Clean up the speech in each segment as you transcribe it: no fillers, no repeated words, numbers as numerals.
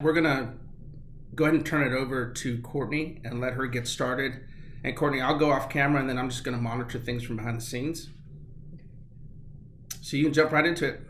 we're gonna go ahead and turn it over to Courtney and let her get started. And Courtney, I'll go off camera and then I'm just gonna monitor things from behind the scenes. So you can jump right into it.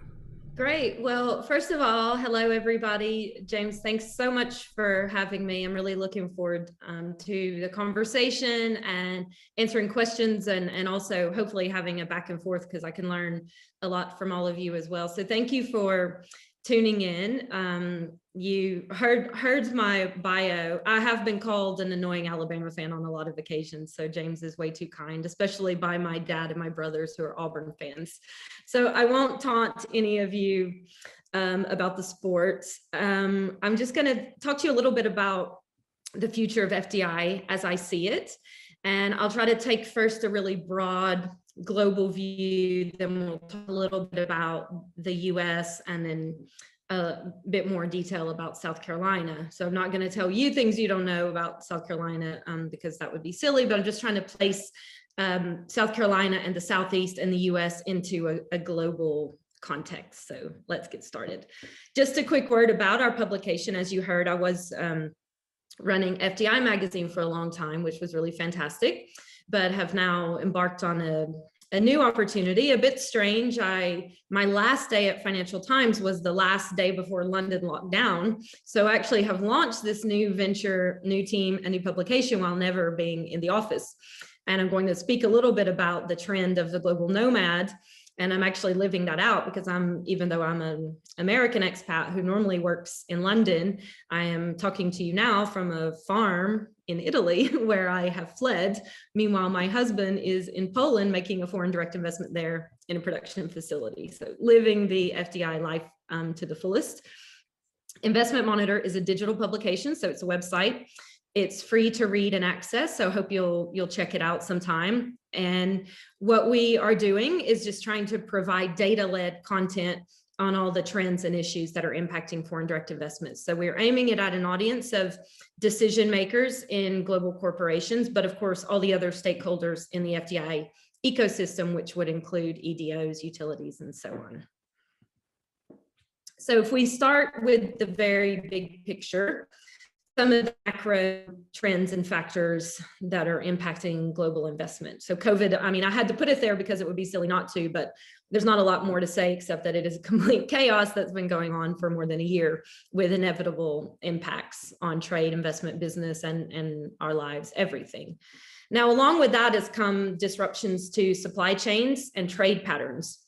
Great. Well, first of all, hello, everybody. James, thanks so much for having me. I'm really looking forward to the conversation and answering questions and also hopefully having a back and forth because I can learn a lot from all of you as well. So thank you for tuning in. You heard my bio. I have been called an annoying Alabama fan on a lot of occasions. So James is way too kind, especially by my dad and my brothers who are Auburn fans. So I won't taunt any of you about the sports. I'm just going to talk to you a little bit about the future of FDI as I see it. And I'll try to take first a really broad global view, then we'll talk a little bit about the US and then a bit more detail about South Carolina. So I'm not going to tell you things you don't know about South Carolina because that would be silly, but I'm just trying to place South Carolina and the Southeast and the US into a global context. So let's get started. Just a quick word about our publication. As you heard, I was running FDI magazine for a long time, which was really fantastic, but have now embarked on a new opportunity, a bit strange. My last day at Financial Times was the last day before London locked down. So I actually have launched this new venture, new team, and new publication while never being in the office. And I'm going to speak a little bit about the trend of the global nomad. And I'm actually living that out because even though I'm an American expat who normally works in London, I am talking to you now from a farm in Italy where I have fled. Meanwhile, my husband is in Poland making a foreign direct investment there in a production facility. So living the FDI life to the fullest. Investment Monitor is a digital publication, so it's a website. It's free to read and access, so I hope you'll check it out sometime. And what we are doing is just trying to provide data-led content on all the trends and issues that are impacting foreign direct investments. So we're aiming it at an audience of decision makers in global corporations, but of course, all the other stakeholders in the FDI ecosystem, which would include EDOs, utilities, and so on. So if we start with the very big picture, some of the macro trends and factors that are impacting global investment. So COVID, I had to put it there because it would be silly not to, but there's not a lot more to say except that it is a complete chaos that's been going on for more than a year with inevitable impacts on trade, investment, business, and our lives, everything. Now, along with that has come disruptions to supply chains and trade patterns.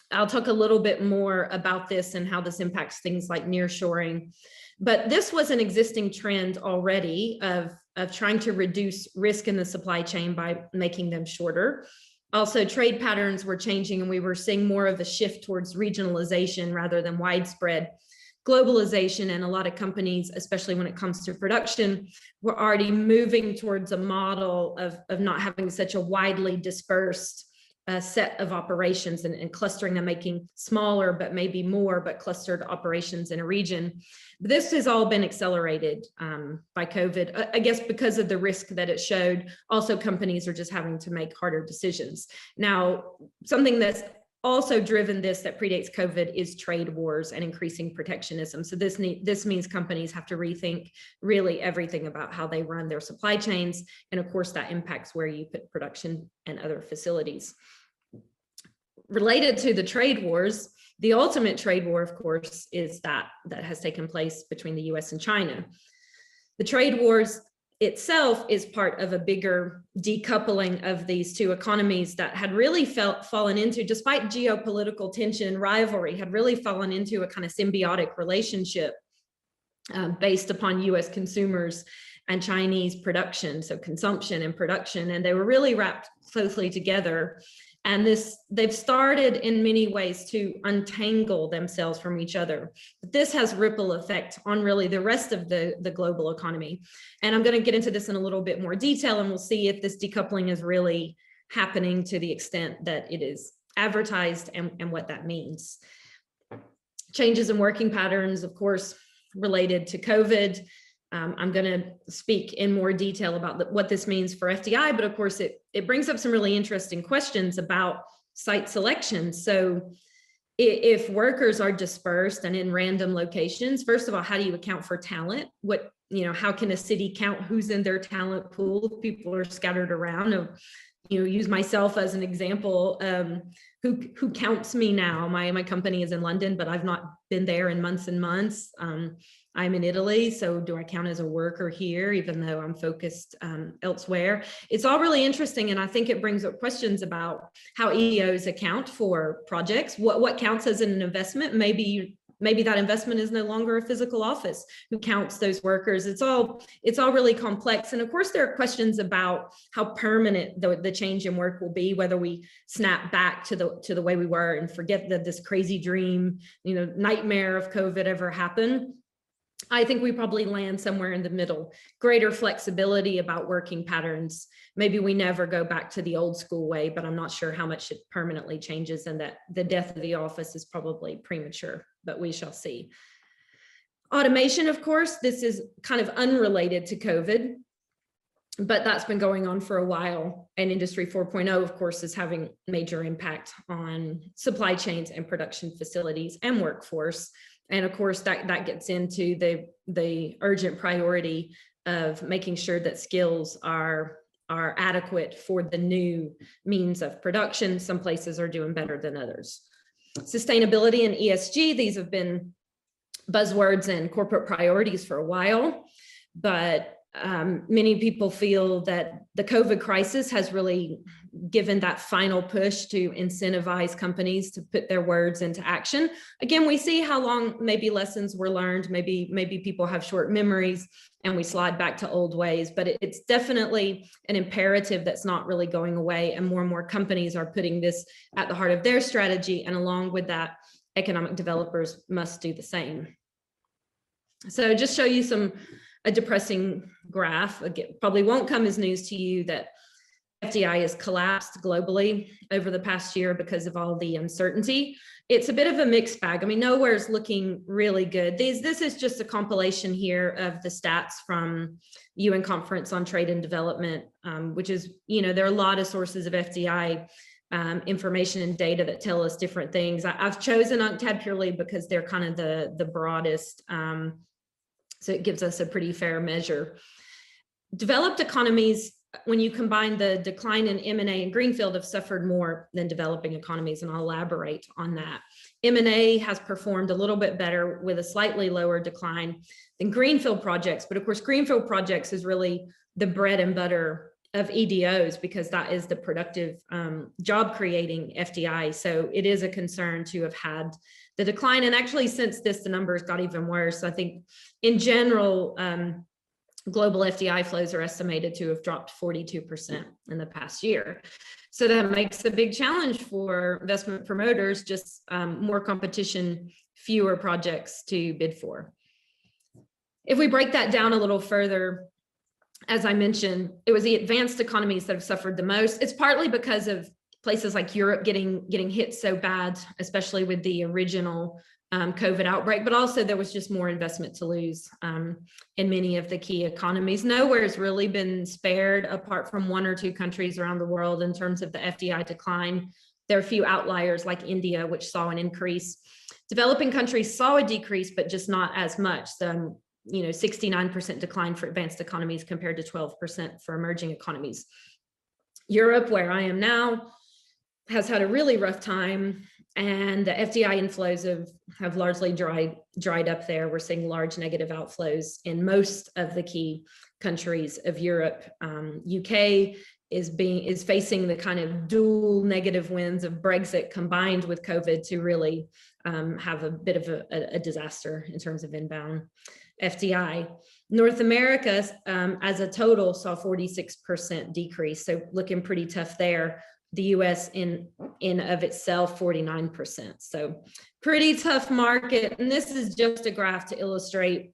I'll talk a little bit more about this and how this impacts things like nearshoring. But this was an existing trend already of trying to reduce risk in the supply chain by making them shorter. Also, trade patterns were changing and we were seeing more of a shift towards regionalization rather than widespread globalization. And a lot of companies, especially when it comes to production, were already moving towards a model of not having such a widely dispersed set of operations and clustering them, making smaller, but maybe more, but clustered operations in a region. This has all been accelerated by COVID, I guess because of the risk that it showed. Also, companies are just having to make harder decisions. Now, something that's also driven this that predates COVID is trade wars and increasing protectionism. So this means companies have to rethink really everything about how they run their supply chains. And of course, that impacts where you put production and other facilities. Related to the trade wars, the ultimate trade war, of course, is that has taken place between the US and China. The trade wars itself is part of a bigger decoupling of these two economies that had really fallen into, despite geopolitical tension, rivalry, had really fallen into a kind of symbiotic relationship based upon US consumers and Chinese production, so consumption and production, and they were really wrapped closely together. And they've started in many ways to untangle themselves from each other. But this has ripple effect on really the rest of the global economy. And I'm going to get into this in a little bit more detail, and we'll see if this decoupling is really happening to the extent that it is advertised and what that means. Changes in working patterns, of course, related to COVID. I'm going to speak in more detail about what this means for FDI, but of course it brings up some really interesting questions about site selection. So if workers are dispersed and in random locations, first of all, how do you account for talent? How can a city count who's in their talent pool if people are scattered around? Use myself as an example. Who counts me now? My company is in London, but I've not been there in months and months. I'm in Italy, so do I count as a worker here, even though I'm focused elsewhere? It's all really interesting, and I think it brings up questions about how EOs account for projects. What counts as an investment? Maybe that investment is no longer a physical office. Who counts those workers? It's all really complex. And of course, there are questions about how permanent the change in work will be, whether we snap back to the way we were and forget that this crazy dream, nightmare of COVID ever happened. I think we probably land somewhere in the middle. Greater flexibility about working patterns. Maybe we never go back to the old school way, but I'm not sure how much it permanently changes, and that the death of the office is probably premature, but we shall see. Automation, of course, this is kind of unrelated to COVID, but that's been going on for a while. And Industry 4.0, of course, is having major impact on supply chains and production facilities and workforce. And of course, that gets into the urgent priority of making sure that skills are adequate for the new means of production. Some places are doing better than others. Sustainability and ESG, these have been buzzwords and corporate priorities for a while, but many people feel that the COVID crisis has really given that final push to incentivize companies to put their words into action. Again, we see how long maybe lessons were learned, maybe people have short memories and we slide back to old ways, but it's definitely an imperative that's not really going away, and more companies are putting this at the heart of their strategy, and along with that, economic developers must do the same. So just show you a depressing graph. Again, probably won't come as news to you that FDI has collapsed globally over the past year because of all the uncertainty. It's a bit of a mixed bag. I mean, nowhere's looking really good. This is just a compilation here of the stats from UN Conference on Trade and Development, which is, there are a lot of sources of FDI information and data that tell us different things. I've chosen UNCTAD purely because they're kind of the broadest. So it gives us a pretty fair measure. Developed economies, when you combine the decline in M&A and greenfield, have suffered more than developing economies, and I'll elaborate on that. M&A has performed a little bit better with a slightly lower decline than greenfield projects, but of course, greenfield projects is really the bread and butter of EDOs, because that is the productive job creating FDI. So it is a concern to have had the decline. And actually, since this, the numbers got even worse. I think in general, global FDI flows are estimated to have dropped 42% in the past year. So that makes a big challenge for investment promoters, just more competition, fewer projects to bid for. If we break that down a little further, as I mentioned, it was the advanced economies that have suffered the most. It's partly because of places like Europe getting hit so bad, especially with the original COVID outbreak, but also there was just more investment to lose in many of the key economies. Nowhere has really been spared, apart from one or two countries around the world, in terms of the FDI decline. There are a few outliers like India, which saw an increase. Developing countries saw a decrease, but just not as much. 69% decline for advanced economies compared to 12% for emerging economies. Europe, where I am now, has had a really rough time, and the FDI inflows have largely dried up there. We're seeing large negative outflows in most of the key countries of Europe. UK is facing the kind of dual negative winds of Brexit combined with COVID to really have a bit of a disaster in terms of inbound FDI. North America as a total saw 46% decrease, so looking pretty tough there. The US in of itself, 49%. So pretty tough market. And this is just a graph to illustrate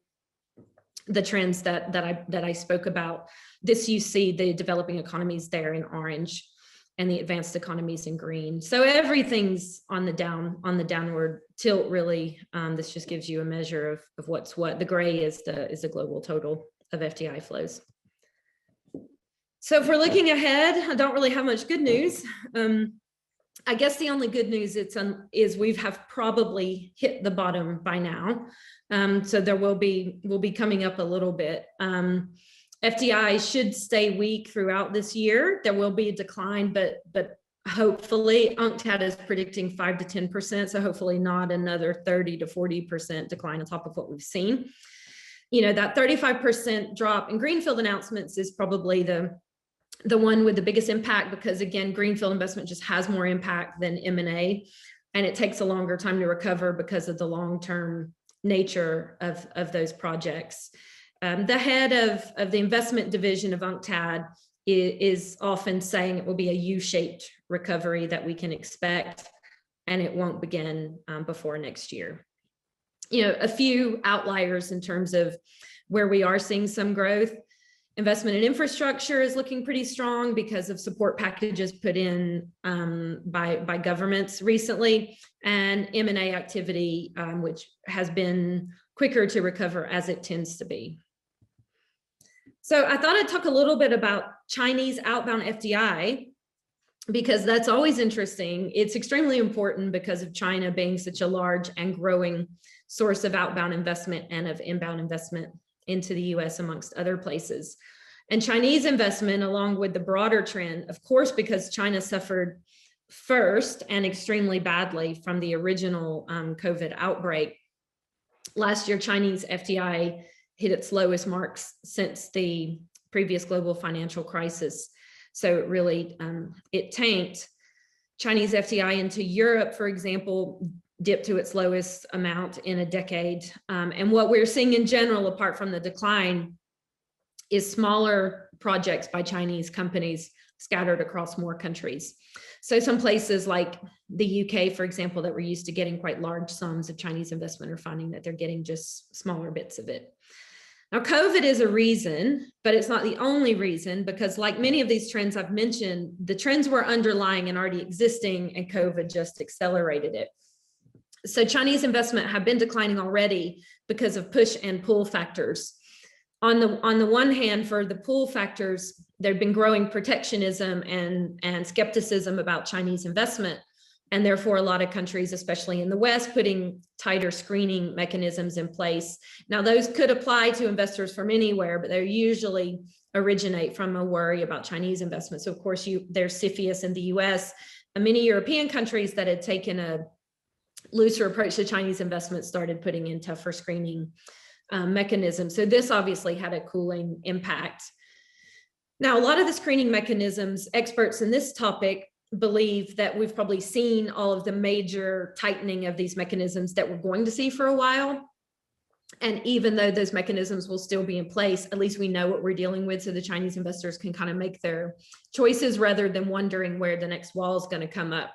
the trends that I spoke about. This, you see the developing economies there in orange and the advanced economies in green. So everything's on the downward tilt, really. This just gives you a measure of what's what. The gray is the global total of FDI flows. So if we're looking ahead, I don't really have much good news. I guess the only good news is we have probably hit the bottom by now. So there will be coming up a little bit. FDI should stay weak throughout this year. There will be a decline, but hopefully UNCTAD is predicting 5 to 10%. So hopefully not another 30 to 40% decline on top of what we've seen. You know, that 35% drop in greenfield announcements is probably the one with the biggest impact, because again, greenfield investment just has more impact than M&A, and it takes a longer time to recover because of the long-term nature of those projects. The head of the investment division of UNCTAD is often saying it will be a U-shaped recovery that we can expect, and it won't begin before next year. You know, a few outliers in terms of where we are seeing some growth. Investment in infrastructure is looking pretty strong because of support packages put in by governments recently, and M&A activity, which has been quicker to recover as it tends to be. So I thought I'd talk a little bit about Chinese outbound FDI, because that's always interesting. It's extremely important because of China being such a large and growing source of outbound investment and of inbound investment into the US, amongst other places. And Chinese investment, along with the broader trend, of course, because China suffered first and extremely badly from the original COVID outbreak. Last year, Chinese FDI hit its lowest marks since the previous global financial crisis. So it really, it tanked. Chinese FDI into Europe, for example, dipped to its lowest amount in a decade. And what we're seeing in general, apart from the decline, is smaller projects by Chinese companies scattered across more countries. So some places like the UK, for example, that were used to getting quite large sums of Chinese investment are finding that they're getting just smaller bits of it. Now, COVID is a reason, but it's not the only reason, because like many of these trends I've mentioned, the trends were underlying and already existing, and COVID just accelerated it. So Chinese investment have been declining already because of push and pull factors. On the one hand, for the pull factors, there've been growing protectionism and skepticism about Chinese investment. And therefore, a lot of countries, especially in the West, putting tighter screening mechanisms in place. Now, those could apply to investors from anywhere, but they usually originate from a worry about Chinese investment. So of course, there's CFIUS in the US, and many European countries that had taken a looser approach to Chinese investment started putting in tougher screening mechanisms. So this obviously had a cooling impact. Now, a lot of the screening mechanisms, experts in this topic believe that we've probably seen all of the major tightening of these mechanisms that we're going to see for a while. And even though those mechanisms will still be in place, at least we know what we're dealing with, so the Chinese investors can kind of make their choices rather than wondering where the next wall is going to come up.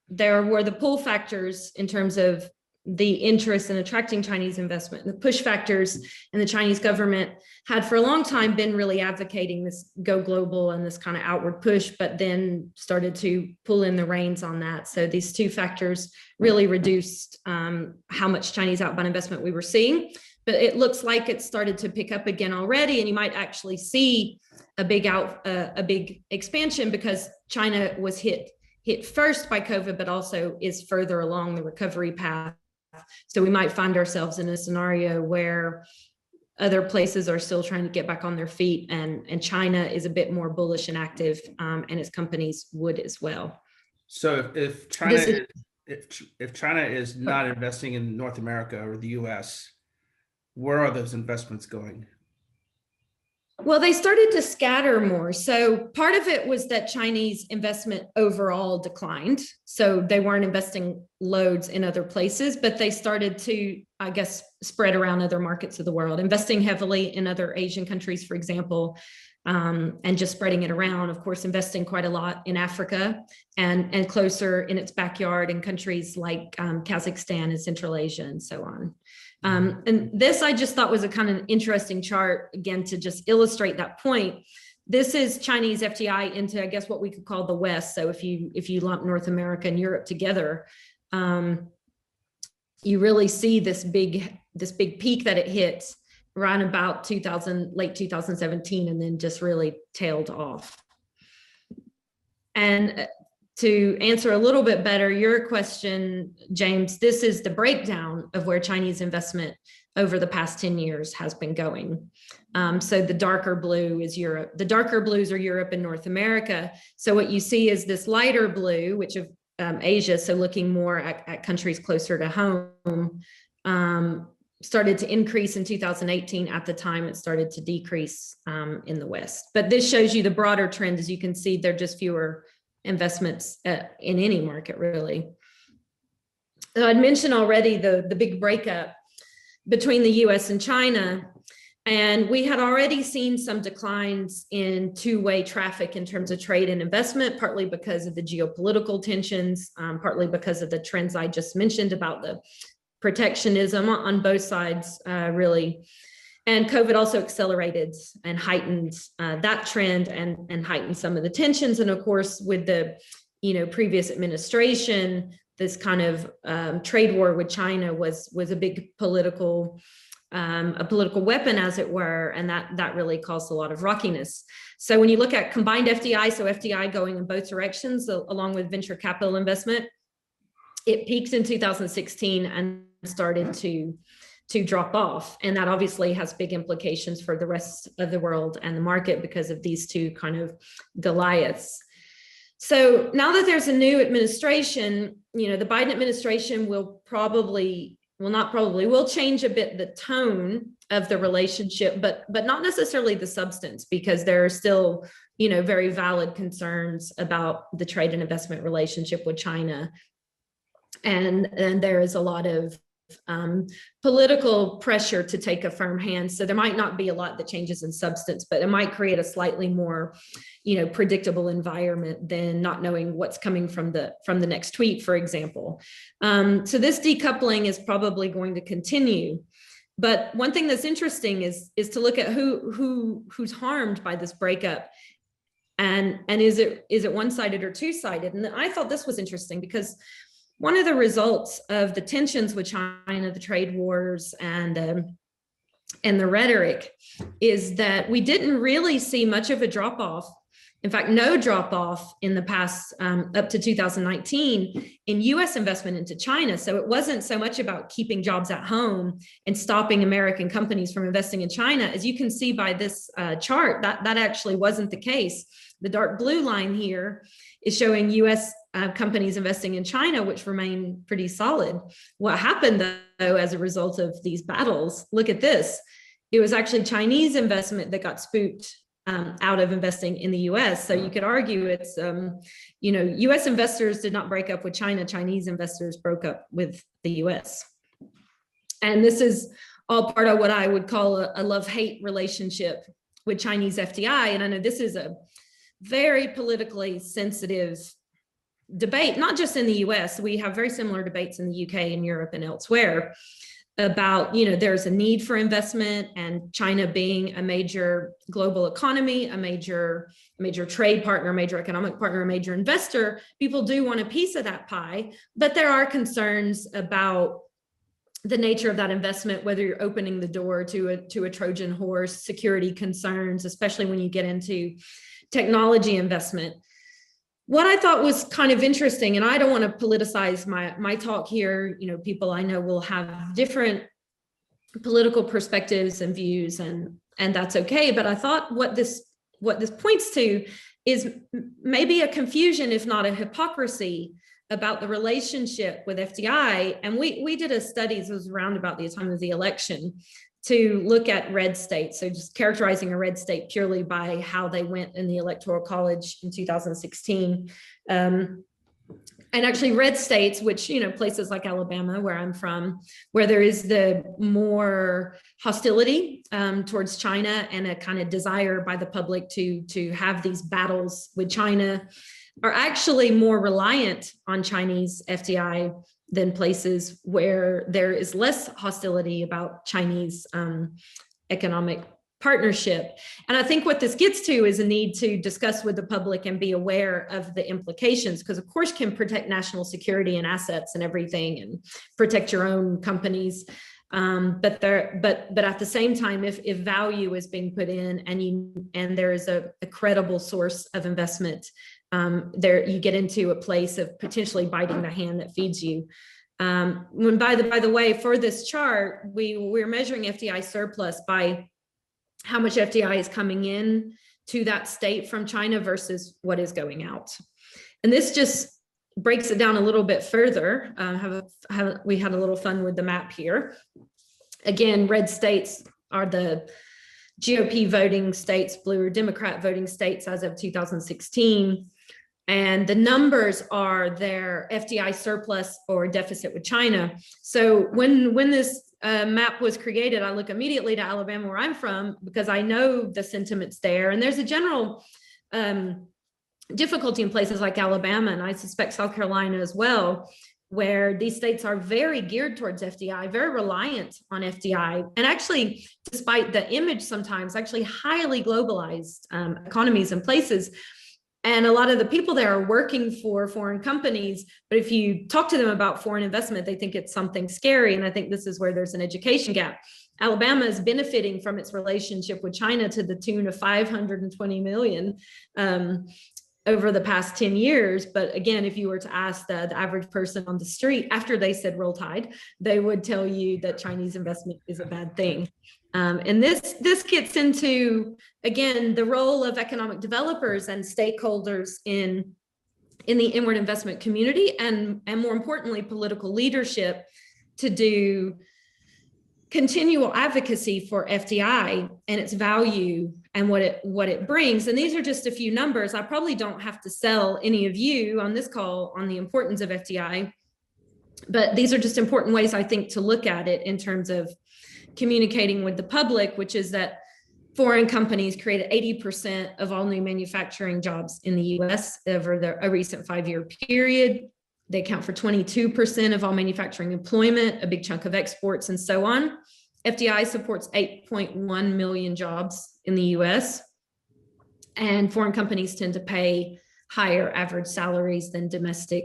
There were the pull factors in terms of the interest in attracting Chinese investment. The push factors, and the Chinese government had for a long time been really advocating this go global and this kind of outward push, but then started to pull in the reins on that. So these two factors really reduced how much Chinese outbound investment we were seeing. But it looks like it started to pick up again already, and you might actually see a big expansion, because China was hit first by COVID, but also is further along the recovery path. So we might find ourselves in a scenario where other places are still trying to get back on their feet, and China is a bit more bullish and active, and its companies would as well. So if China is not investing in North America or the US, where are those investments going? Well, they started to scatter more. So part of it was that Chinese investment overall declined. So they weren't investing loads in other places, but they started to, I guess, spread around other markets of the world, investing heavily in other Asian countries, for example, and just spreading it around. Of course, investing quite a lot in Africa and closer in its backyard in countries like Kazakhstan and Central Asia and so on. And this I just thought was a kind of interesting chart, again, to just illustrate that point. This is Chinese FDI into, I guess, what we could call the West. So if you lump North America and Europe together, you really see this big peak that it hit around about late 2017, and then just really tailed off. And to answer a little bit better your question, James, this is the breakdown of where Chinese investment over the past 10 years has been going. So the darker blue is Europe. The darker blues are Europe and North America. So what you see is this lighter blue, which of Asia, so looking more at countries closer to home, started to increase in 2018. At the time, it started to decrease in the West. But this shows you the broader trend. As you can see, there are just fewer investments in any market, really. So I'd mentioned already the big breakup between the US and China. And we had already seen some declines in two-way traffic in terms of trade and investment, partly because of the geopolitical tensions, partly because of the trends I just mentioned about the protectionism on both sides, really. And COVID also accelerated and heightened that trend and heightened some of the tensions. And of course, with the previous administration, this kind of trade war with China was a big political weapon, as it were, and that really caused a lot of rockiness. So when you look at combined FDI, so FDI going in both directions, along with venture capital investment, it peaked in 2016 and started to drop off. And that obviously has big implications for the rest of the world and the market because of these two kind of Goliaths. So now that there's a new administration, the Biden administration will change a bit the tone of the relationship, but not necessarily the substance, because there are still, very valid concerns about the trade and investment relationship with China. And there is a lot of political pressure to take a firm hand. So there might not be a lot that changes in substance, but it might create a slightly more, predictable environment than not knowing what's coming from the next tweet, for example. So this decoupling is probably going to continue. But one thing that's interesting is to look at who's harmed by this breakup. And is it one-sided or two-sided? And I thought this was interesting because one of the results of the tensions with China, the trade wars, and the rhetoric is that we didn't really see much of a drop-off. In fact, no drop-off in the past up to 2019 in US investment into China. So it wasn't so much about keeping jobs at home and stopping American companies from investing in China. As you can see by this chart, that actually wasn't the case. The dark blue line here is showing US companies investing in China, which remain pretty solid. What happened, though, as a result of these battles, look at this. It was actually Chinese investment that got spooked out of investing in the US. So you could argue it's, US investors did not break up with China. Chinese investors broke up with the US. And this is all part of what I would call a love-hate relationship with Chinese FDI. And I know this is a very politically sensitive debate, not just in the US. We have very similar debates in the UK and Europe and elsewhere about, there's a need for investment, and China being a major global economy, a major trade partner, major economic partner, a major investor. People do want a piece of that pie, but there are concerns about the nature of that investment, whether you're opening the door to a Trojan horse, security concerns, especially when you get into technology investment. What I thought was kind of interesting, and I don't want to politicize my talk here, people I know will have different political perspectives and views, and that's okay. But I thought what this points to is maybe a confusion, if not a hypocrisy, about the relationship with FDI. And we did a study, this was around about the time of the election, to look at red states. So just characterizing a red state purely by how they went in the Electoral College in 2016. And actually red states, which, places like Alabama, where I'm from, where there is the more hostility towards China and a kind of desire by the public to have these battles with China, are actually more reliant on Chinese FDI than places where there is less hostility about Chinese economic partnership. And I think what this gets to is a need to discuss with the public and be aware of the implications, because of course can protect national security and assets and everything, and protect your own companies. But at the same time, if value is being put in and there is a credible source of investment there you get into a place of potentially biting the hand that feeds you. When by the way, for this chart, we're measuring FDI surplus by how much FDI is coming in to that state from China versus what is going out. And this just breaks it down a little bit further. We had a little fun with the map here. Again, red states are the GOP voting states, blue are Democrat voting states as of 2016. And the numbers are their FDI surplus or deficit with China. So when this map was created, I look immediately to Alabama, where I'm from, because I know the sentiments there. And there's a general difficulty in places like Alabama, and I suspect South Carolina as well, where these states are very geared towards FDI, very reliant on FDI, and actually, despite the image sometimes, actually highly globalized economies and places. And a lot of the people there are working for foreign companies, but if you talk to them about foreign investment, they think it's something scary. And I think this is where there's an education gap. Alabama is benefiting from its relationship with China to the tune of 520 million over the past 10 years. But again, if you were to ask the average person on the street after they said roll tide, they would tell you that Chinese investment is a bad thing. And this gets into, again, the role of economic developers and stakeholders in the inward investment community, and more importantly, political leadership, to do continual advocacy for FDI and its value and what it brings. And these are just a few numbers. I probably don't have to sell any of you on this call on the importance of FDI, but these are just important ways, I think, to look at it in terms of communicating with the public, which is that foreign companies created 80% of all new manufacturing jobs in the US over a recent 5-year period. They account for 22% of all manufacturing employment, a big chunk of exports, and so on. FDI supports 8.1 million jobs in the US, and foreign companies tend to pay higher average salaries than domestic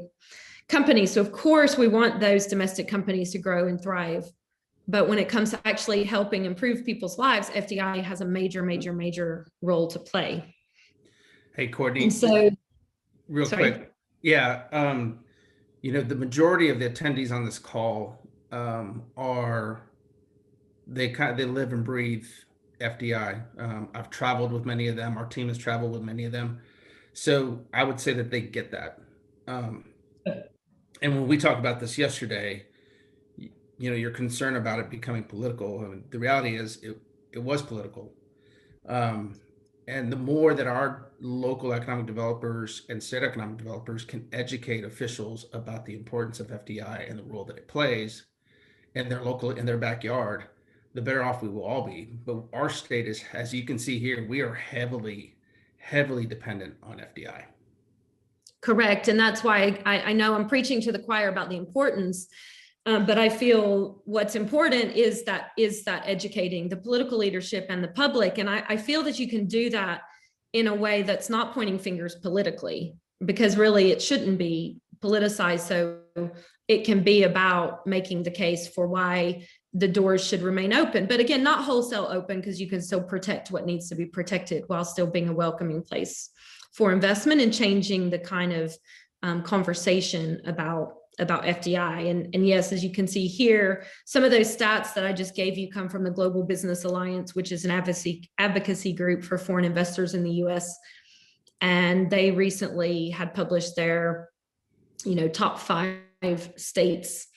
companies. So of course, we want those domestic companies to grow and thrive. But when it comes to actually helping improve people's lives, FDI has a major, major, major role to play. Hey, Courtney. And so, real quick. Yeah. The majority of the attendees on this call they live and breathe FDI. I've traveled with many of them. Our team has traveled with many of them. So I would say that they get that. And when we talked about this yesterday, your concern about it becoming political. I mean, the reality is it was political. And the more that our local economic developers and state economic developers can educate officials about the importance of FDI and the role that it plays in their backyard, the better off we will all be. But our state is, as you can see here, we are heavily, heavily dependent on FDI. Correct. And that's why I know I'm preaching to the choir about the importance. But I feel what's important is that educating the political leadership and the public. And I feel that you can do that in a way that's not pointing fingers politically, because really it shouldn't be politicized. So it can be about making the case for why the doors should remain open. But again, not wholesale open, because you can still protect what needs to be protected while still being a welcoming place for investment and changing the kind of conversation about FDI. And yes, as you can see here, some of those stats that I just gave you come from the Global Business Alliance, which is an advocacy group for foreign investors in the US. And they recently had published their, top 5 states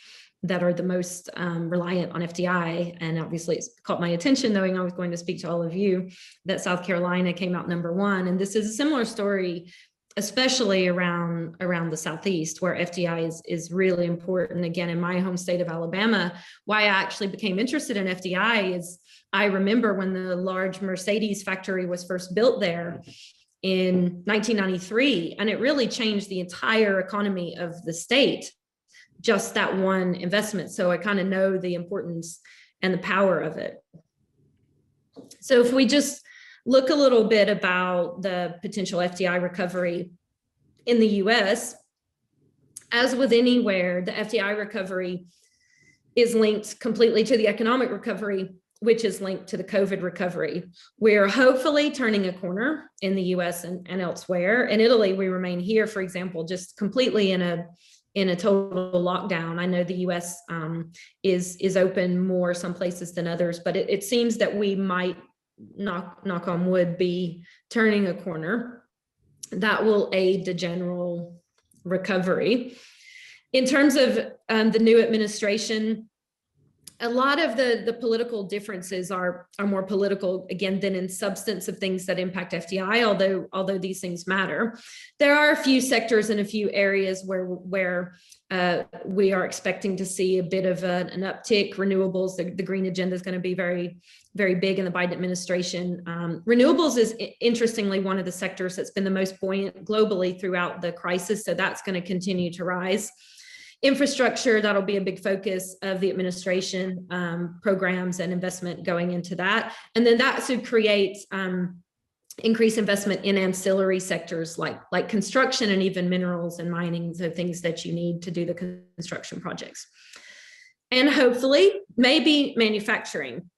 that are the most reliant on FDI. And obviously it's caught my attention, knowing I was going to speak to all of you, that South Carolina came out number 1. And this is a similar story, especially around the Southeast, where FDI is really important. Again, in my home state of Alabama, why I actually became interested in FDI is I remember when the large Mercedes factory was first built there in 1993, and it really changed the entire economy of the state, just that one investment. So I kind of know the importance and the power of it. So if we just look a little bit about the potential FDI recovery in the US, as with anywhere, the FDI recovery is linked completely to the economic recovery which is linked to the COVID recovery. We're hopefully turning a corner in the US and elsewhere. In Italy, we remain here, for example, just completely in a total lockdown. I know the US is open more some places than others, but it seems that we might, knock on wood, be turning a corner that will aid the general recovery. In terms of the new administration, a lot of the political differences are more political, again, than in substance of things that impact FDI, although these things matter. There are a few sectors and a few areas where we are expecting to see a bit of an uptick. Renewables, the green agenda is going to be very, very big in the Biden administration. Renewables is, interestingly, one of the sectors that's been the most buoyant globally throughout the crisis, so that's going to continue to rise. Infrastructure, that'll be a big focus of the administration, programs and investment going into that. And then that should create increased investment in ancillary sectors like construction and even minerals and mining, so things that you need to do the construction projects. And hopefully, maybe manufacturing.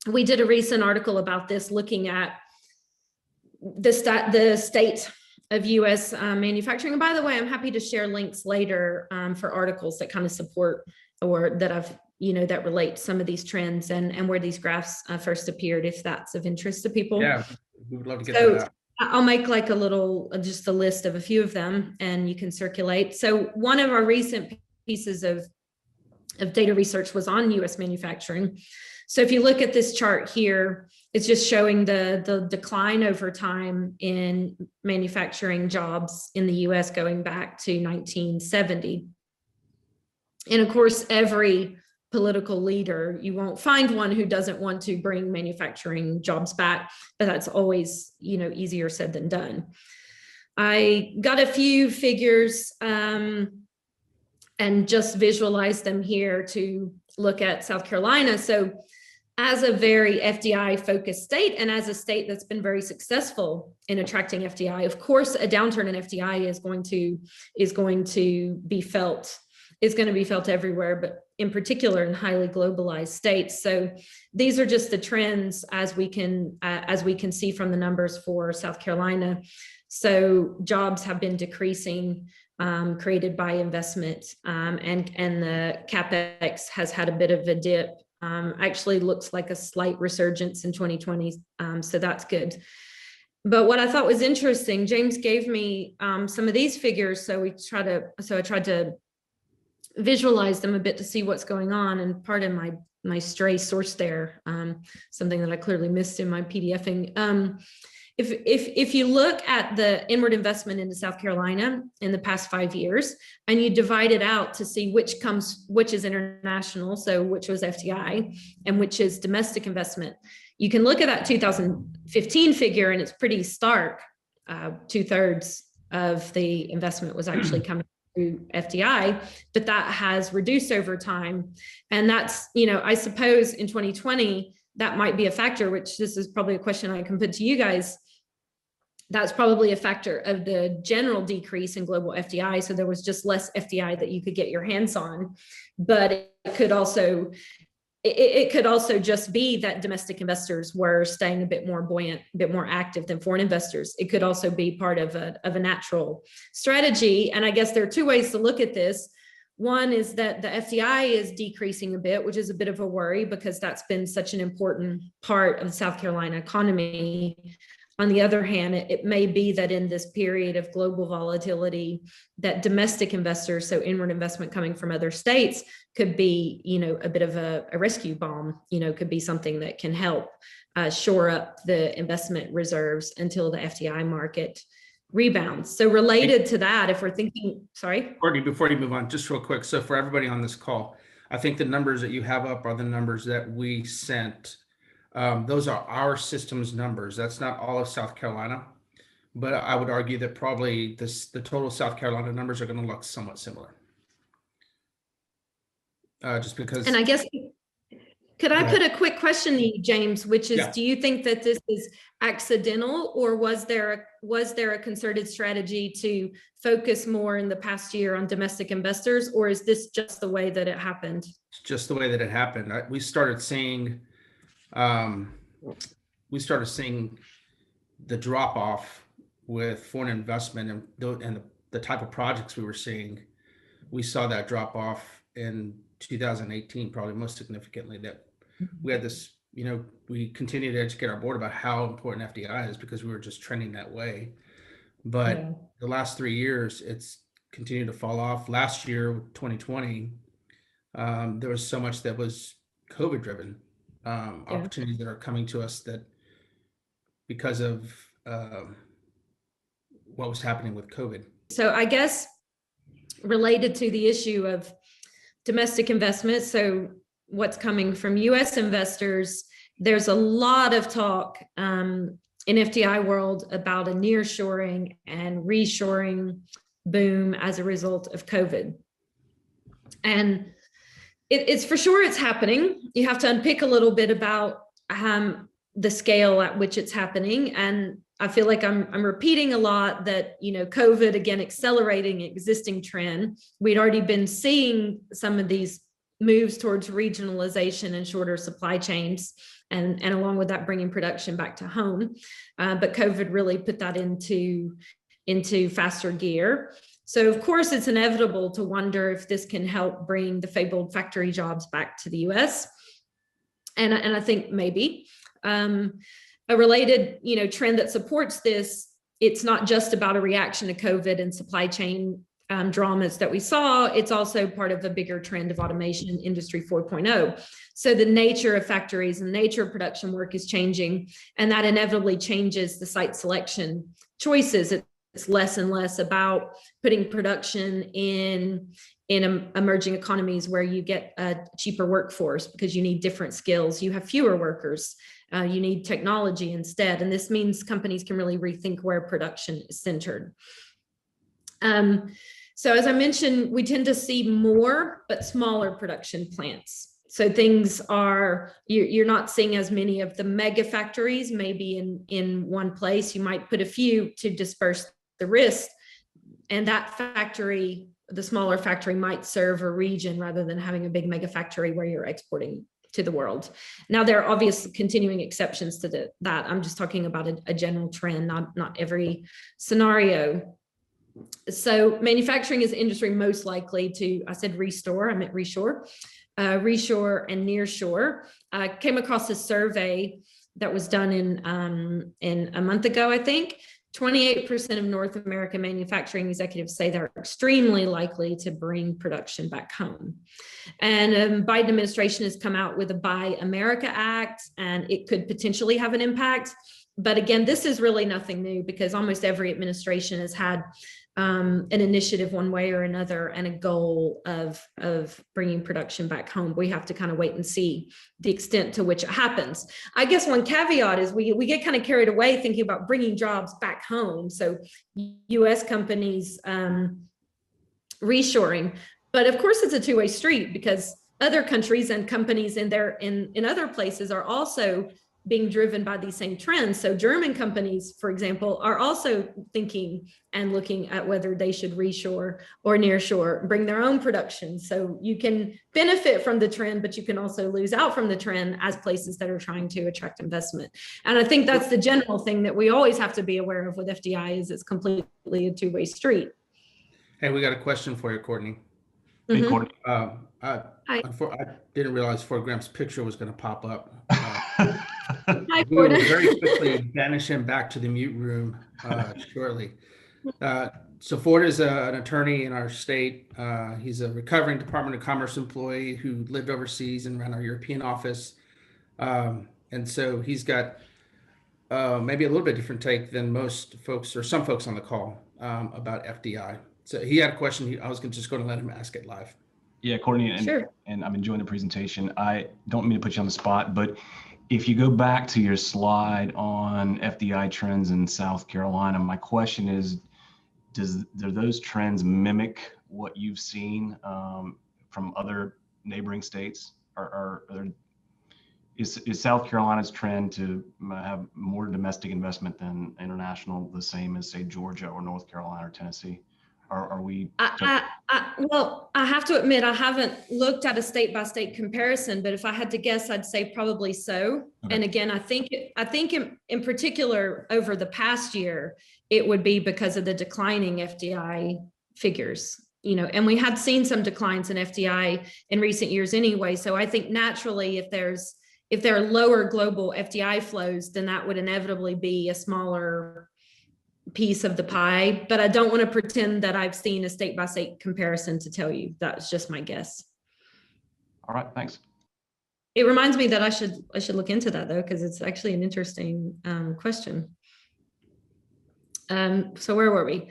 We did a recent article about this, looking at the state of US manufacturing. And by the way, I'm happy to share links later for articles that kind of support, or that I've, that relate to some of these trends and where these graphs first appeared, if that's of interest to people. Yeah, we would love to get to that. I'll make like just a list of a few of them, and you can circulate. So one of our recent pieces of data research was on US manufacturing. So if you look at this chart here, it's just showing the decline over time in manufacturing jobs in the US going back to 1970. And of course, every political leader, you won't find one who doesn't want to bring manufacturing jobs back, but that's always, easier said than done. I got a few figures and just visualize them here to look at South Carolina. So as a very FDI focused state, and as a state that's been very successful in attracting FDI, of course, a downturn in FDI is going to be felt. It's going to be felt everywhere, but in particular in highly globalized states. So these are just the trends as we can see from the numbers for South Carolina. So jobs have been decreasing, created by investment, and the CapEx has had a bit of a dip. Actually looks like a slight resurgence in 2020, so that's good. But what I thought was interesting, James gave me some of these figures, so I tried to visualize them a bit to see what's going on. And pardon my stray source there, something that I clearly missed in my PDFing. If you look at the inward investment into South Carolina in the past 5 years, and you divide it out to see which is international, so which was FDI, and which is domestic investment, you can look at that 2015 figure, and it's pretty stark. 2/3 of the investment was actually coming through FDI, but that has reduced over time. And that's, I suppose in 2020, that might be a factor, which this is probably a question I can put to you guys. That's probably a factor of the general decrease in global FDI. So there was just less FDI that you could get your hands on, but it could also just be that domestic investors were staying a bit more buoyant, a bit more active than foreign investors. It could also be part of a natural strategy. And I guess there are two ways to look at this. One is that the FDI is decreasing a bit, which is a bit of a worry because that's been such an important part of the South Carolina economy. On the other hand, it may be that in this period of global volatility, that domestic investors, so inward investment coming from other states, could be, a bit of a rescue bomb, could be something that can help shore up the investment reserves until the FDI market rebounds. So related to that, if we're thinking, sorry? Courtney, before you move on, just real quick. So for everybody on this call, I think the numbers that you have up are the numbers that we sent. Those are our system's numbers. That's not all of South Carolina, but I would argue that probably the total South Carolina numbers are going to look somewhat similar. Just because. And I guess, could I put a quick question to you, James, which is, do you think that this is accidental, or was there a concerted strategy to focus more in the past year on domestic investors, or is this just the way that it happened? It's just the way that it happened. We started seeing um, we started seeing the drop off with foreign investment and the type of projects we were seeing. We saw that drop off in 2018, probably most significantly. That we had this, we continue to educate our board about how important FDI is because we were just trending that way. But Yeah. the last 3 years, it's continued to fall off. Last year, 2020, there was so much that was COVID driven, Yeah. opportunities that are coming to us that because of um, what was happening with COVID. So I guess related to the issue of domestic investment, so what's coming from US investors, there's a lot of talk in FDI world about a nearshoring and reshoring boom as a result of COVID. And it's for sure it's happening. You have to unpick a little bit about the scale at which it's happening. And I feel like I'm repeating a lot that, COVID, again, accelerating existing trend. We'd already been seeing some of these moves towards regionalization and shorter supply chains, and along with that, bringing production back to home. But COVID really put that into faster gear. So of course, it's inevitable to wonder if this can help bring the fabled factory jobs back to the US. And I think maybe. A related, trend that supports this, it's not just about a reaction to COVID and supply chain dramas that we saw, it's also part of a bigger trend of automation in Industry 4.0. So the nature of factories and nature of production work is changing, and that inevitably changes the site selection choices. It's less and less about putting production in emerging economies where you get a cheaper workforce because you need different skills. You have fewer workers. You need technology instead. And this means companies can really rethink where production is centered. So as I mentioned, we tend to see more, but smaller production plants. So things are, you're not seeing as many of the mega factories, maybe in one place. You might put a few to disperse the risk. And that factory, the smaller factory, might serve a region rather than having a big mega factory where you're exporting to the world. Now, there are obvious continuing exceptions to that. I'm just talking about a general trend, not every scenario. So manufacturing is the industry most likely to, I said restore, I meant reshore, reshore and nearshore. I came across a survey that was done in a month ago, I think. 28% of North American manufacturing executives say they're extremely likely to bring production back home. And Biden administration has come out with a Buy America Act, and it could potentially have an impact. But again, this is really nothing new because almost every administration has had an initiative one way or another and a goal of bringing production back home. We have to kind of wait and see the extent to which it happens. I guess one caveat is we get kind of carried away thinking about bringing jobs back home. So US companies reshoring, but of course it's a two-way street because other countries and companies in other places are also being driven by these same trends. So German companies, for example, are also thinking and looking at whether they should reshore or nearshore, bring their own production. So you can benefit from the trend, but you can also lose out from the trend as places that are trying to attract investment. And I think that's the general thing that we always have to be aware of with FDI is it's completely a two-way street. Hey, we got a question for you, Courtney. Hey, Courtney. I didn't realize 4Gram's picture was going to pop up. Hi, We will very quickly banish him back to the mute room shortly. So Ford is an attorney in our state. He's a recovering Department of Commerce employee who lived overseas and ran our European office. And so he's got maybe a little bit different take than most folks or some folks on the call about FDI. So he had a question. I was just going to let him ask it live. Yeah, Courtney, Sure. And I'm enjoying the presentation. I don't mean to put you on the spot, but if you go back to your slide on FDI trends in South Carolina, my question is, do those trends mimic what you've seen from other neighboring states? Is South Carolina's trend to have more domestic investment than international the same as, say, Georgia or North Carolina or Tennessee? Are we? Well, I have to admit, I haven't looked at a state-by-state comparison, but if I had to guess, I'd say probably so. Okay. And again, I think in particular over the past year, it would be because of the declining FDI figures, and we had seen some declines in FDI in recent years anyway. So I think naturally, if there are lower global FDI flows, then that would inevitably be a smaller piece of the pie, but I don't want to pretend that I've seen a state-by-state comparison to tell you. That's just my guess. All right, thanks. It reminds me that I should look into that though, because it's actually an interesting question. So where were we?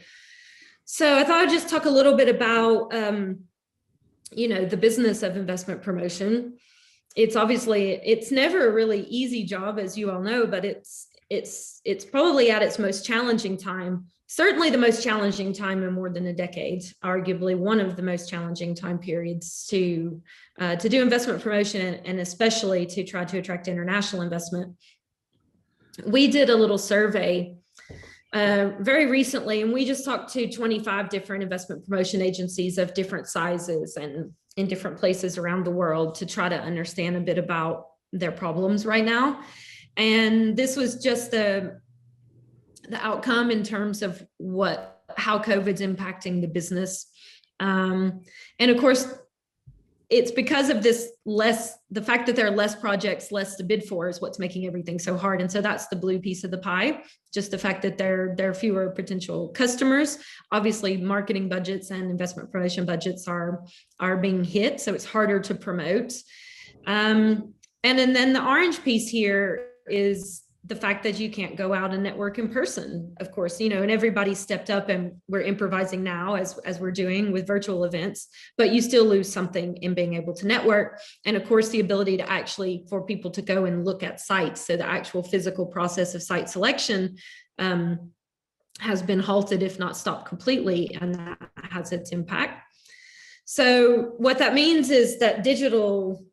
So I thought I'd just talk a little bit about the business of investment promotion. It's never a really easy job, as you all know, but it's probably at its most challenging time, certainly the most challenging time in more than a decade, arguably one of the most challenging time periods to do investment promotion, and especially to try to attract international investment. We did a little survey very recently, and we just talked to 25 different investment promotion agencies of different sizes and in different places around the world to try to understand a bit about their problems right now. And this was just the outcome in terms of how COVID's impacting the business. And of course, it's because of the fact that there are less projects, less to bid for is what's making everything so hard. And so that's the blue piece of the pie, just the fact that there are fewer potential customers. Obviously, marketing budgets and investment promotion budgets are being hit, so it's harder to promote. And then the orange piece here is the fact that you can't go out and network in person, of course, and everybody stepped up, and we're improvising now as we're doing with virtual events, but you still lose something in being able to network. And of course, the ability to actually, for people to go and look at sites. So the actual physical process of site selection has been halted, if not stopped completely, and that has its impact. So what that means is that digital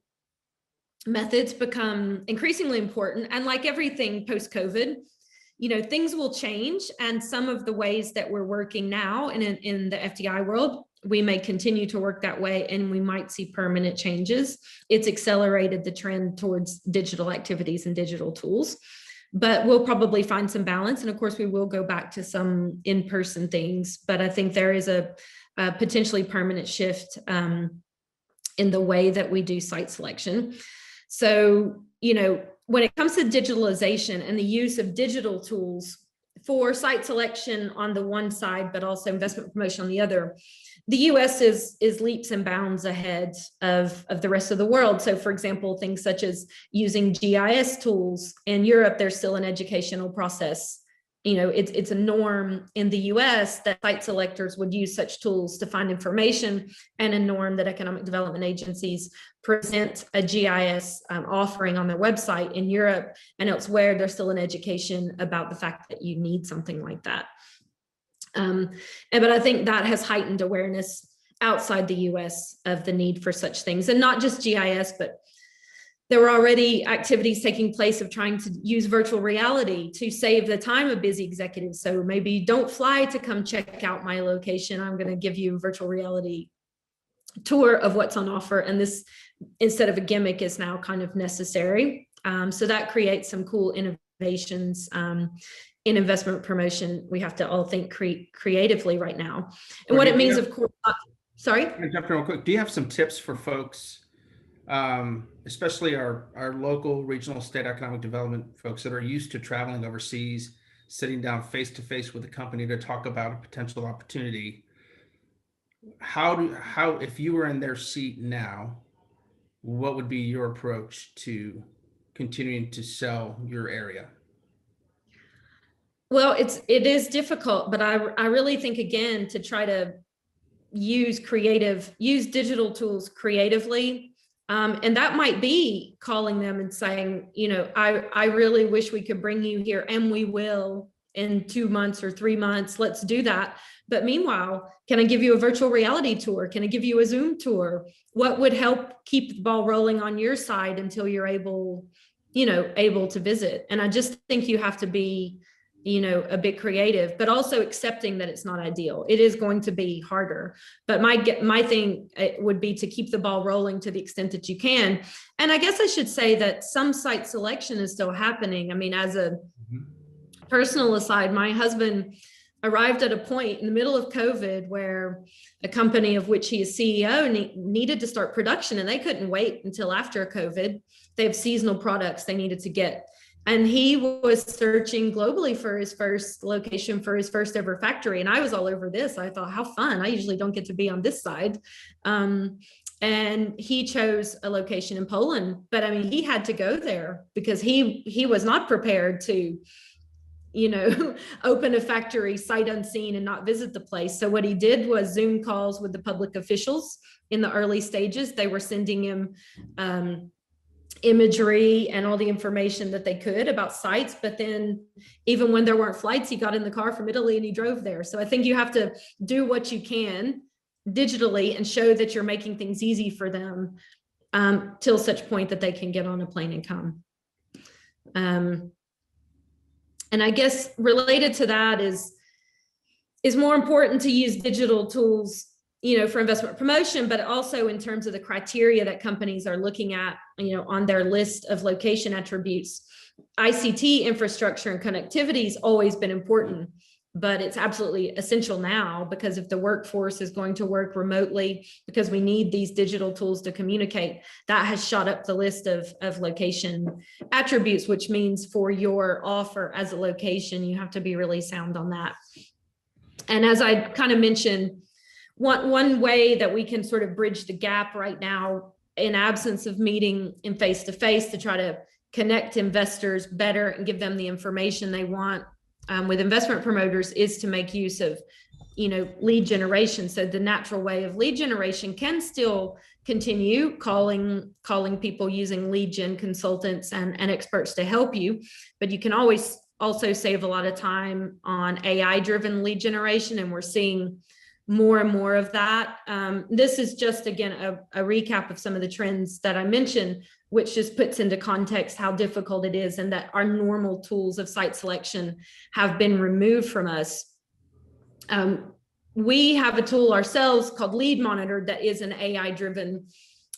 methods become increasingly important. And like everything post-COVID, things will change. And some of the ways that we're working now in the FDI world, we may continue to work that way, and we might see permanent changes. It's accelerated the trend towards digital activities and digital tools, but we'll probably find some balance. And of course, we will go back to some in-person things, but I think there is a potentially permanent shift in the way that we do site selection. So, when it comes to digitalization and the use of digital tools for site selection on the one side, but also investment promotion on the other, the US is leaps and bounds ahead of the rest of the world. So for example, things such as using GIS tools. In Europe, there's still an educational process. It's a norm in the US that site selectors would use such tools to find information, and a norm that economic development agencies present a GIS offering on their website. In Europe and elsewhere, there's still an education about the fact that you need something like that. But I think that has heightened awareness outside the US of the need for such things, and not just GIS, but there were already activities taking place of trying to use virtual reality to save the time of busy executives. So maybe don't fly to come check out my location. I'm going to give you a virtual reality tour of what's on offer. And this, instead of a gimmick, is now kind of necessary. So that creates some cool innovations in investment promotion. We have to all think creatively right now. And what it means, of course, sorry? Can I jump in real quick? Do you have some tips for folks, especially our local, regional, state economic development folks that are used to traveling overseas, sitting down face to face with a company to talk about a potential opportunity? How if you were in their seat now, what would be your approach to continuing to sell your area? Well, it is difficult, but I really think, again, to try to use digital tools creatively. And that might be calling them and saying, I really wish we could bring you here, and we will in 2 months or 3 months. Let's do that. But meanwhile, can I give you a virtual reality tour? Can I give you a Zoom tour? What would help keep the ball rolling on your side until you're able to visit? And I just think you have to be a bit creative, but also accepting that it's not ideal. It is going to be harder, but my thing would be to keep the ball rolling to the extent that you can. And I guess I should say that some site selection is still happening. I mean, as a personal aside, my husband arrived at a point in the middle of COVID where a company of which he is CEO needed to start production, and they couldn't wait until after COVID. They have seasonal products they needed to get. And he was searching globally for his first location for his first ever factory. And I was all over this. I thought, how fun. I usually don't get to be on this side. And he chose a location in Poland. But I mean, he had to go there because he was not prepared to, open a factory sight unseen and not visit the place. So what he did was Zoom calls with the public officials in the early stages. They were sending him imagery and all the information that they could about sites. But then even when there weren't flights, he got in the car from Italy and he drove there. So I think you have to do what you can digitally and show that you're making things easy for them till such point that they can get on a plane and come. And I guess related to that is more important to use digital tools for investment promotion, but also in terms of the criteria that companies are looking at, on their list of location attributes. ICT infrastructure and connectivity has always been important, but it's absolutely essential now because if the workforce is going to work remotely, because we need these digital tools to communicate, that has shot up the list of location attributes, which means for your offer as a location, you have to be really sound on that. And as I kind of mentioned, one way that we can sort of bridge the gap right now in absence of meeting in face-to-face to try to connect investors better and give them the information they want with investment promoters is to make use of, lead generation. So the natural way of lead generation can still continue calling people using lead gen consultants and experts to help you, but you can always also save a lot of time on AI-driven lead generation, and we're seeing more and more of that. This is just, again, a recap of some of the trends that I mentioned, which just puts into context how difficult it is and that our normal tools of site selection have been removed from us. We have a tool ourselves called Lead Monitor that is an AI-driven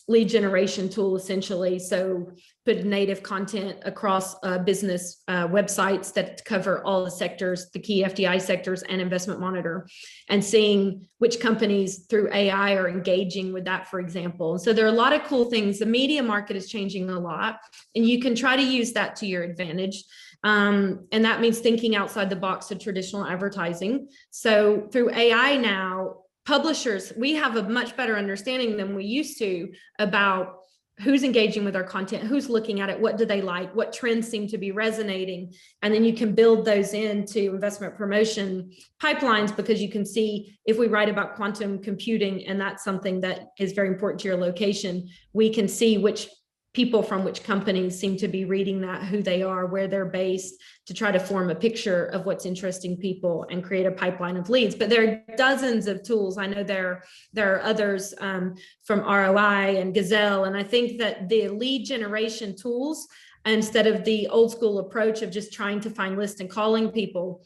lead generation tool, essentially. So put native content across business websites that cover all the sectors, the key FDI sectors and Investment Monitor, and seeing which companies through AI are engaging with that, for example. So there are a lot of cool things. The media market is changing a lot, and you can try to use that to your advantage. And that means thinking outside the box of traditional advertising. So through AI now, publishers, we have a much better understanding than we used to about who's engaging with our content, who's looking at it, what do they like, what trends seem to be resonating. And then you can build those into investment promotion pipelines, because you can see if we write about quantum computing and that's something that is very important to your location, we can see which people from which companies seem to be reading that, who they are, where they're based, to try to form a picture of what's interesting people and create a pipeline of leads. But there are dozens of tools. I know there are others from ROI and Gazelle. And I think that the lead generation tools, instead of the old school approach of just trying to find lists and calling people,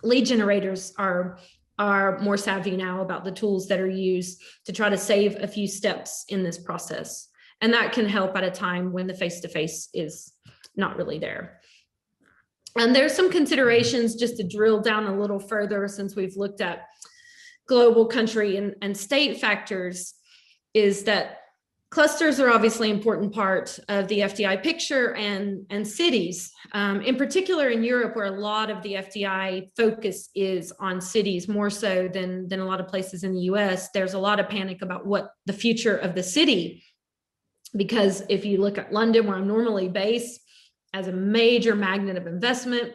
lead generators are more savvy now about the tools that are used to try to save a few steps in this process. And that can help at a time when the face-to-face is not really there. And there's some considerations just to drill down a little further, since we've looked at global, country, and state factors, is that clusters are obviously an important part of the FDI picture, and cities. In particular in Europe, where a lot of the FDI focus is on cities, more so than a lot of places in the US, there's a lot of panic about what the future of the city. Because if you look at London, where I'm normally based, as a major magnet of investment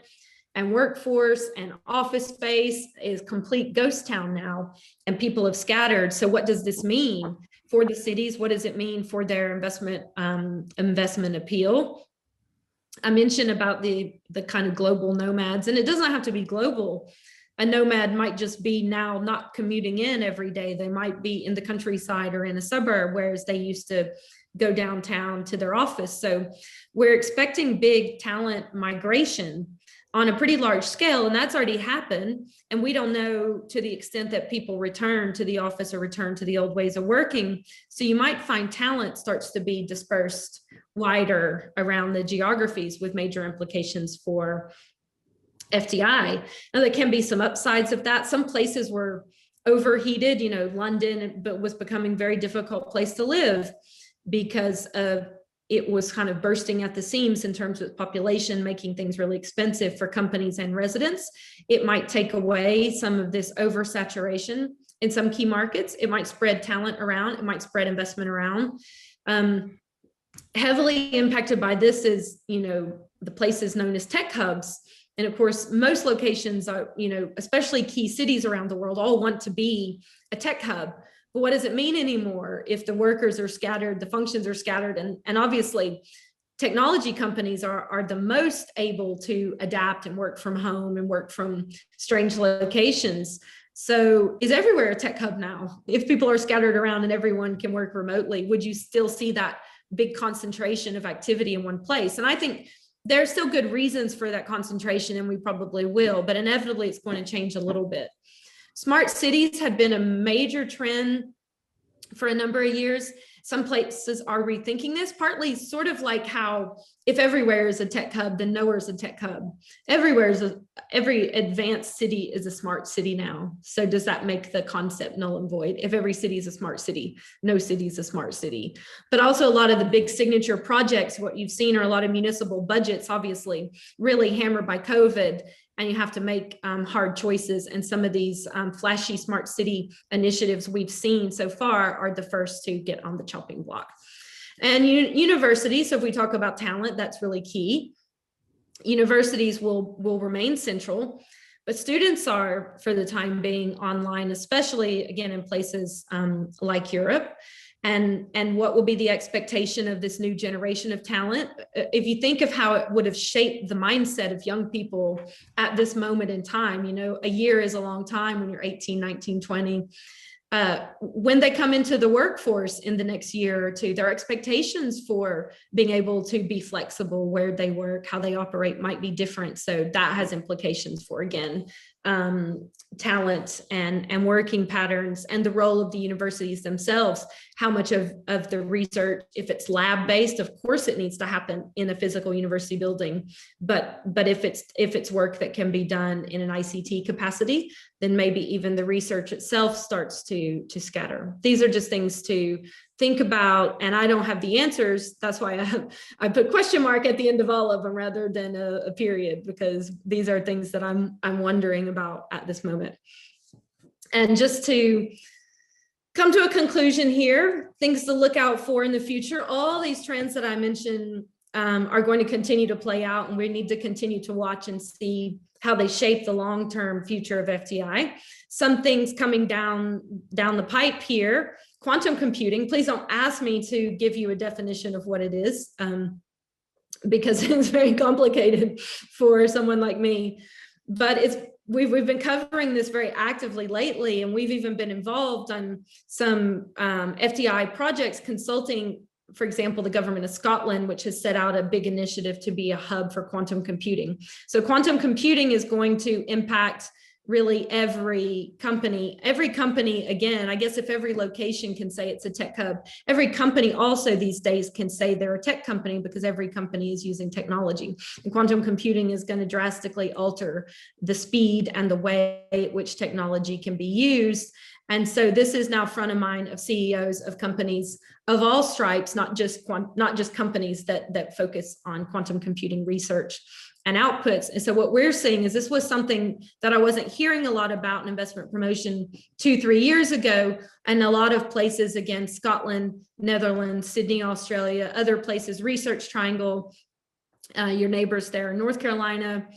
and workforce and office space, is complete ghost town now, and people have scattered. So what does this mean for the cities? What does it mean for their investment appeal? I mentioned about the kind of global nomads, and it doesn't have to be global. A nomad might just be now not commuting in every day. They might be in the countryside or in a suburb, whereas they used to go downtown to their office. So we're expecting big talent migration on a pretty large scale, and that's already happened. And we don't know to the extent that people return to the office or return to the old ways of working. So you might find talent starts to be dispersed wider around the geographies with major implications for FDI. Now, there can be some upsides of that. Some places were overheated, you know, London, but was becoming a very difficult place to live because of it was kind of bursting at the seams in terms of population, making things really expensive for companies and residents. It might take away some of this oversaturation in some key markets. It might spread talent around. It might spread investment around. Heavily impacted by this is, you know, the places known as tech hubs. And of course, most locations are, you know, especially key cities around the world, all want to be a tech hub. But what does it mean anymore if the workers are scattered, the functions are scattered? And obviously, technology companies are the most able to adapt and work from home and work from strange locations. So is everywhere a tech hub now? If people are scattered around and everyone can work remotely, would you still see that big concentration of activity in one place? And I think there's still good reasons for that concentration, and we probably will, but inevitably it's going to change a little bit. Smart cities have been a major trend for a number of years. Some places are rethinking this, partly sort of like how if everywhere is a tech hub, then nowhere is a tech hub. Every advanced city is a smart city now. So does that make the concept null and void? If every city is a smart city, no city is a smart city. But also a lot of the big signature projects, what you've seen are a lot of municipal budgets, obviously, really hammered by COVID. And you have to make hard choices. And some of these flashy smart city initiatives we've seen so far are the first to get on the chopping block. And universities, so if we talk about talent, that's really key. Universities will remain central, but students are, for the time being, online, especially, again, in places like Europe. And what will be the expectation of this new generation of talent? If you think of how it would have shaped the mindset of young people at this moment in time, you know, a year is a long time when you're 18, 19, 20. When they come into the workforce in the next year or two, their expectations for being able to be flexible, where they work, how they operate might be different. So that has implications for, again, talent and working patterns, and the role of the universities themselves. How much of the research, if it's lab-based, of course it needs to happen in a physical university building, but if it's work that can be done in an ICT capacity, then maybe even the research itself starts to scatter. These are just things to think about, and I don't have the answers. That's why I put question mark at the end of all of them rather than a period, because these are things that I'm wondering about at this moment. And just to come to a conclusion here, things to look out for in the future, all these trends that I mentioned are going to continue to play out, and we need to continue to watch and see how they shape the long-term future of FTI. Some things coming down the pipe here. Quantum computing, please don't ask me to give you a definition of what it is, because it's very complicated for someone like me. But we've been covering this very actively lately, and we've even been involved on some FTI projects consulting, for example, the government of Scotland, which has set out a big initiative to be a hub for quantum computing. So quantum computing is going to impact really every company, again, I guess if every location can say it's a tech hub, every company also these days can say they're a tech company, because every company is using technology. And quantum computing is going to drastically alter the speed and the way at which technology can be used. And so this is now front of mind of CEOs of companies of all stripes, not just companies that focus on quantum computing research and outputs. And so what we're seeing is this was something that I wasn't hearing a lot about in investment promotion 2-3 years ago. And a lot of places, again, Scotland, Netherlands, Sydney, Australia, other places, Research Triangle, your neighbors there in North Carolina,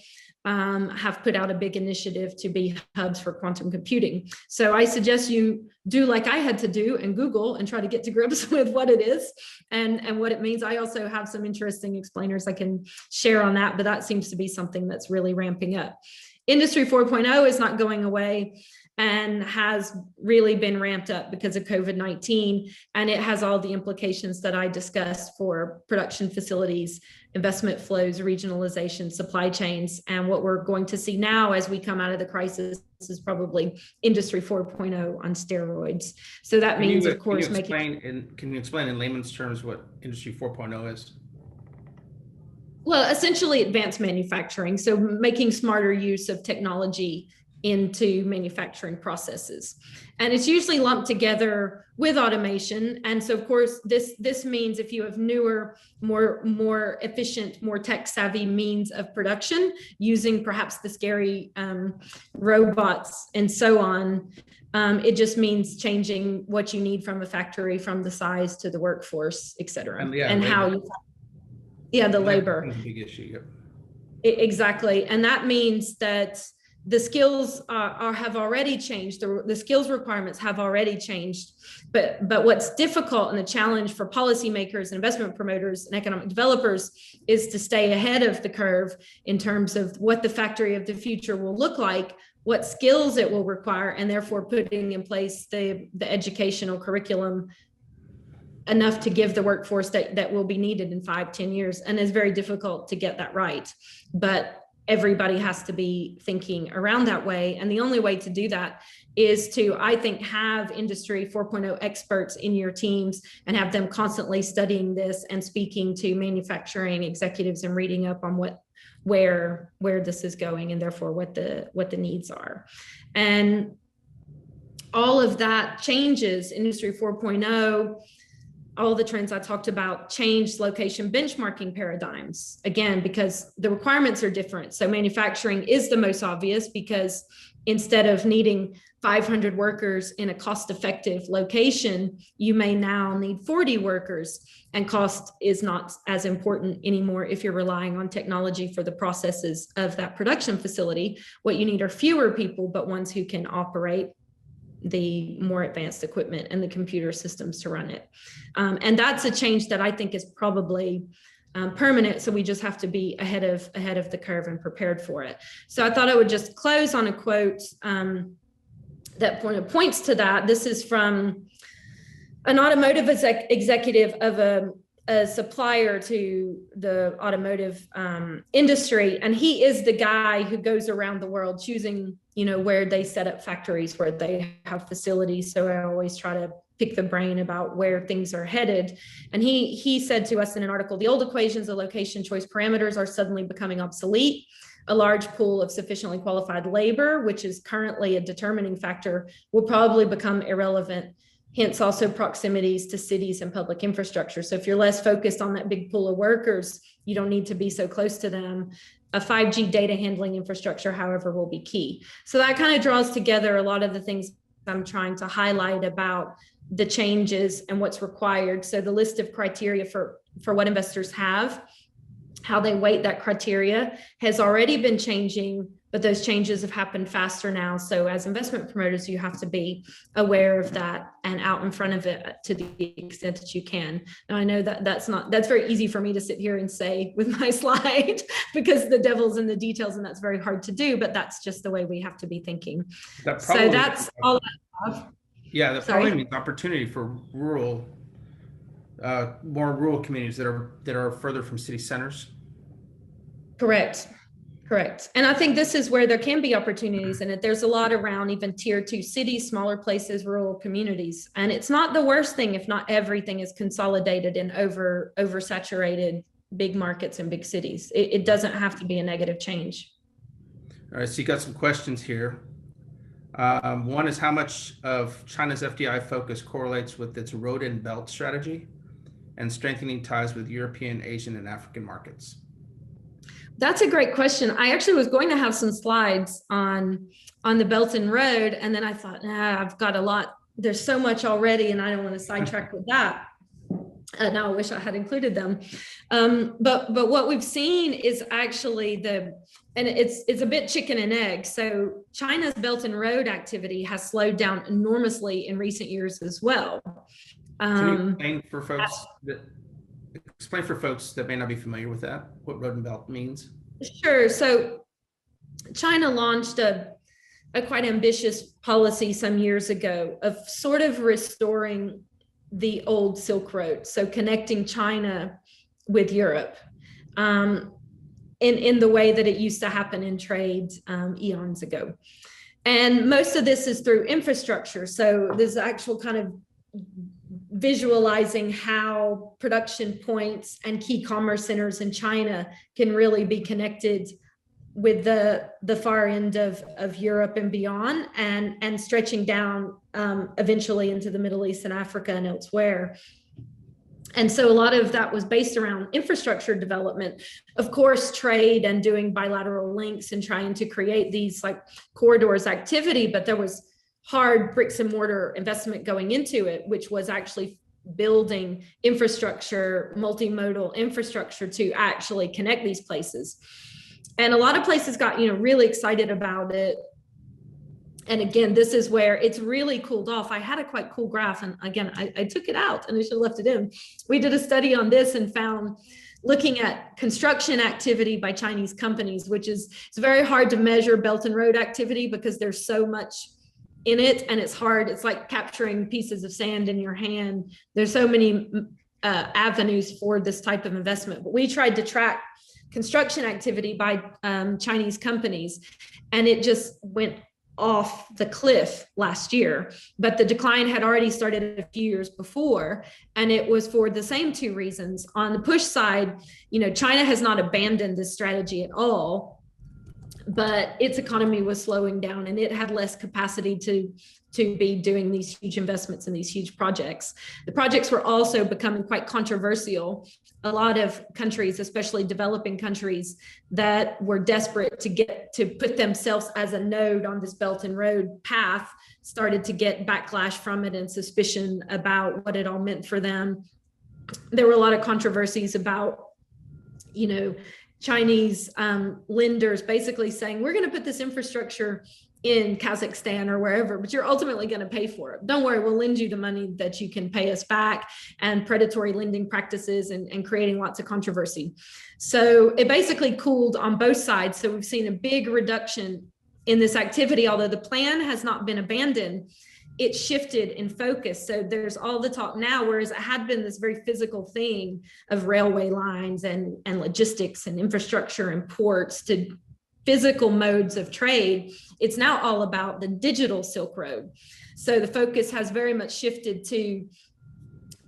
have put out a big initiative to be hubs for quantum computing. So I suggest you do like I had to do and Google and try to get to grips with what it is and what it means. I also have some interesting explainers I can share on that, but that seems to be something that's really ramping up. Industry 4.0 is not going away. and has really been ramped up because of COVID-19. And it has all the implications that I discussed for production facilities, investment flows, regionalization, supply chains. And what we're going to see now as we come out of the crisis is probably Industry 4.0 on steroids. So that means, of course, can you explain in layman's terms what Industry 4.0 is? Well, essentially advanced manufacturing. So making smarter use of technology into manufacturing processes. And it's usually lumped together with automation. And so, of course, this means if you have newer, more efficient, more tech savvy means of production, using perhaps the scary robots and so on, it just means changing what you need from a factory, from the size to the workforce, et cetera. And how you, the labor. That's a big issue. Yep. Exactly. And that means that the skills have already changed. The skills requirements have already changed. But what's difficult and the challenge for policymakers and investment promoters and economic developers is to stay ahead of the curve in terms of what the factory of the future will look like, what skills it will require, and therefore putting in place the educational curriculum enough to give the workforce that will be needed in 5-10 years. And it's very difficult to get that right. But everybody has to be thinking around that way. And the only way to do that is to, I think, have Industry 4.0 experts in your teams and have them constantly studying this and speaking to manufacturing executives and reading up on where this is going, and therefore what the needs are. And all of that changes. Industry 4.0, all the trends I talked about, changed location benchmarking paradigms, again, because the requirements are different. So manufacturing is the most obvious, because instead of needing 500 workers in a cost-effective location, you may now need 40 workers, and cost is not as important anymore if you're relying on technology for the processes of that production facility. What you need are fewer people, but ones who can operate the more advanced equipment and the computer systems to run it. And that's a change that I think is probably permanent. So we just have to be ahead of the curve and prepared for it. So I thought I would just close on a quote that points to that. This is from an automotive executive of a supplier to the automotive industry. And he is the guy who goes around the world choosing, where they set up factories, where they have facilities. So I always try to pick the brain about where things are headed. And he said to us in an article, the old equations of location choice parameters are suddenly becoming obsolete. A large pool of sufficiently qualified labor, which is currently a determining factor, will probably become irrelevant. Hence also proximities to cities and public infrastructure. So if you're less focused on that big pool of workers, you don't need to be so close to them. A 5G data handling infrastructure, however, will be key. So that kind of draws together a lot of the things I'm trying to highlight about the changes and what's required. So the list of criteria for what investors have, how they weight that criteria has already been changing, but those changes have happened faster now. So as investment promoters, you have to be aware of that and out in front of it to the extent that you can. And I know that that's very easy for me to sit here and say with my slide, because the devil's in the details and that's very hard to do, but that's just the way we have to be thinking. So that's all I have. Yeah, that probably means opportunity for more rural communities that are further from city centers. Correct. And I think this is where there can be opportunities in it. There's a lot around even tier 2 cities, smaller places, rural communities. And it's not the worst thing if not everything is consolidated in oversaturated big markets and big cities. It doesn't have to be a negative change. All right, so you got some questions here. One is, how much of China's FDI focus correlates with its road and belt strategy and strengthening ties with European, Asian, and African markets? That's a great question. I actually was going to have some slides on the Belt and Road, and then I thought, I've got a lot. There's so much already, and I don't want to sidetrack with that. Now I wish I had included them. But what we've seen is actually and it's a bit chicken and egg. So China's Belt and Road activity has slowed down enormously in recent years as well. Can you explain for folks that may not be familiar with that, what road and belt means? Sure. So China launched a a quite ambitious policy some years ago of sort of restoring the old Silk Road, so connecting China with Europe in the way that it used to happen in trade eons ago. And most of this is through infrastructure. So there's actual kind of visualizing how production points and key commerce centers in China can really be connected with the far end of Europe and beyond, and stretching down eventually into the Middle East and Africa and elsewhere. And so a lot of that was based around infrastructure development, of course, trade and doing bilateral links and trying to create these like corridors activity, but there was hard bricks and mortar investment going into it, which was actually building infrastructure, multimodal infrastructure to actually connect these places. And a lot of places got, really excited about it. And again, this is where it's really cooled off. I had a quite cool graph, and again, I took it out and I should have left it in. We did a study on this and found, looking at construction activity by Chinese companies, which is, it's very hard to measure Belt and Road activity because there's so much in it, and it's hard. It's like capturing pieces of sand in your hand. There's so many avenues for this type of investment. But we tried to track construction activity by Chinese companies, and it just went off the cliff last year. But the decline had already started a few years before, and it was for the same two reasons. On the push side, China has not abandoned this strategy at all, but its economy was slowing down and it had less capacity to be doing these huge investments in these huge projects. The projects were also becoming quite controversial. A lot of countries, especially developing countries, that were desperate to put themselves as a node on this Belt and Road path, started to get backlash from it and suspicion about what it all meant for them. There were a lot of controversies about, Chinese lenders basically saying, we're going to put this infrastructure in Kazakhstan or wherever, but you're ultimately going to pay for it. Don't worry, we'll lend you the money that you can pay us back, and predatory lending practices and creating lots of controversy. So it basically cooled on both sides. So we've seen a big reduction in this activity, although the plan has not been abandoned. It shifted in focus. So there's all the talk now, whereas it had been this very physical thing of railway lines and logistics and infrastructure and ports to physical modes of trade. It's now all about the digital Silk Road. So the focus has very much shifted to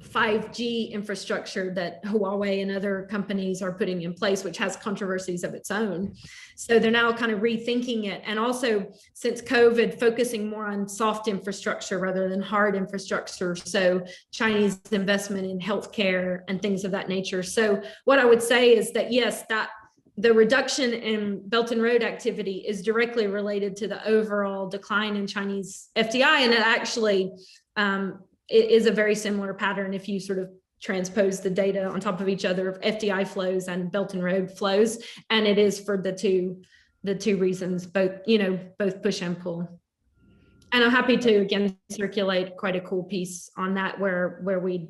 5G infrastructure that Huawei and other companies are putting in place, which has controversies of its own. So they're now kind of rethinking it. And also, since COVID, focusing more on soft infrastructure rather than hard infrastructure. So Chinese investment in healthcare and things of that nature. So what I would say is that, yes, that the reduction in Belt and Road activity is directly related to the overall decline in Chinese FDI. And it actually, it is a very similar pattern if you sort of transpose the data on top of each other of FDI flows and Belt and Road flows. And it is for the two reasons, both push and pull. And I'm happy to again circulate quite a cool piece on that where we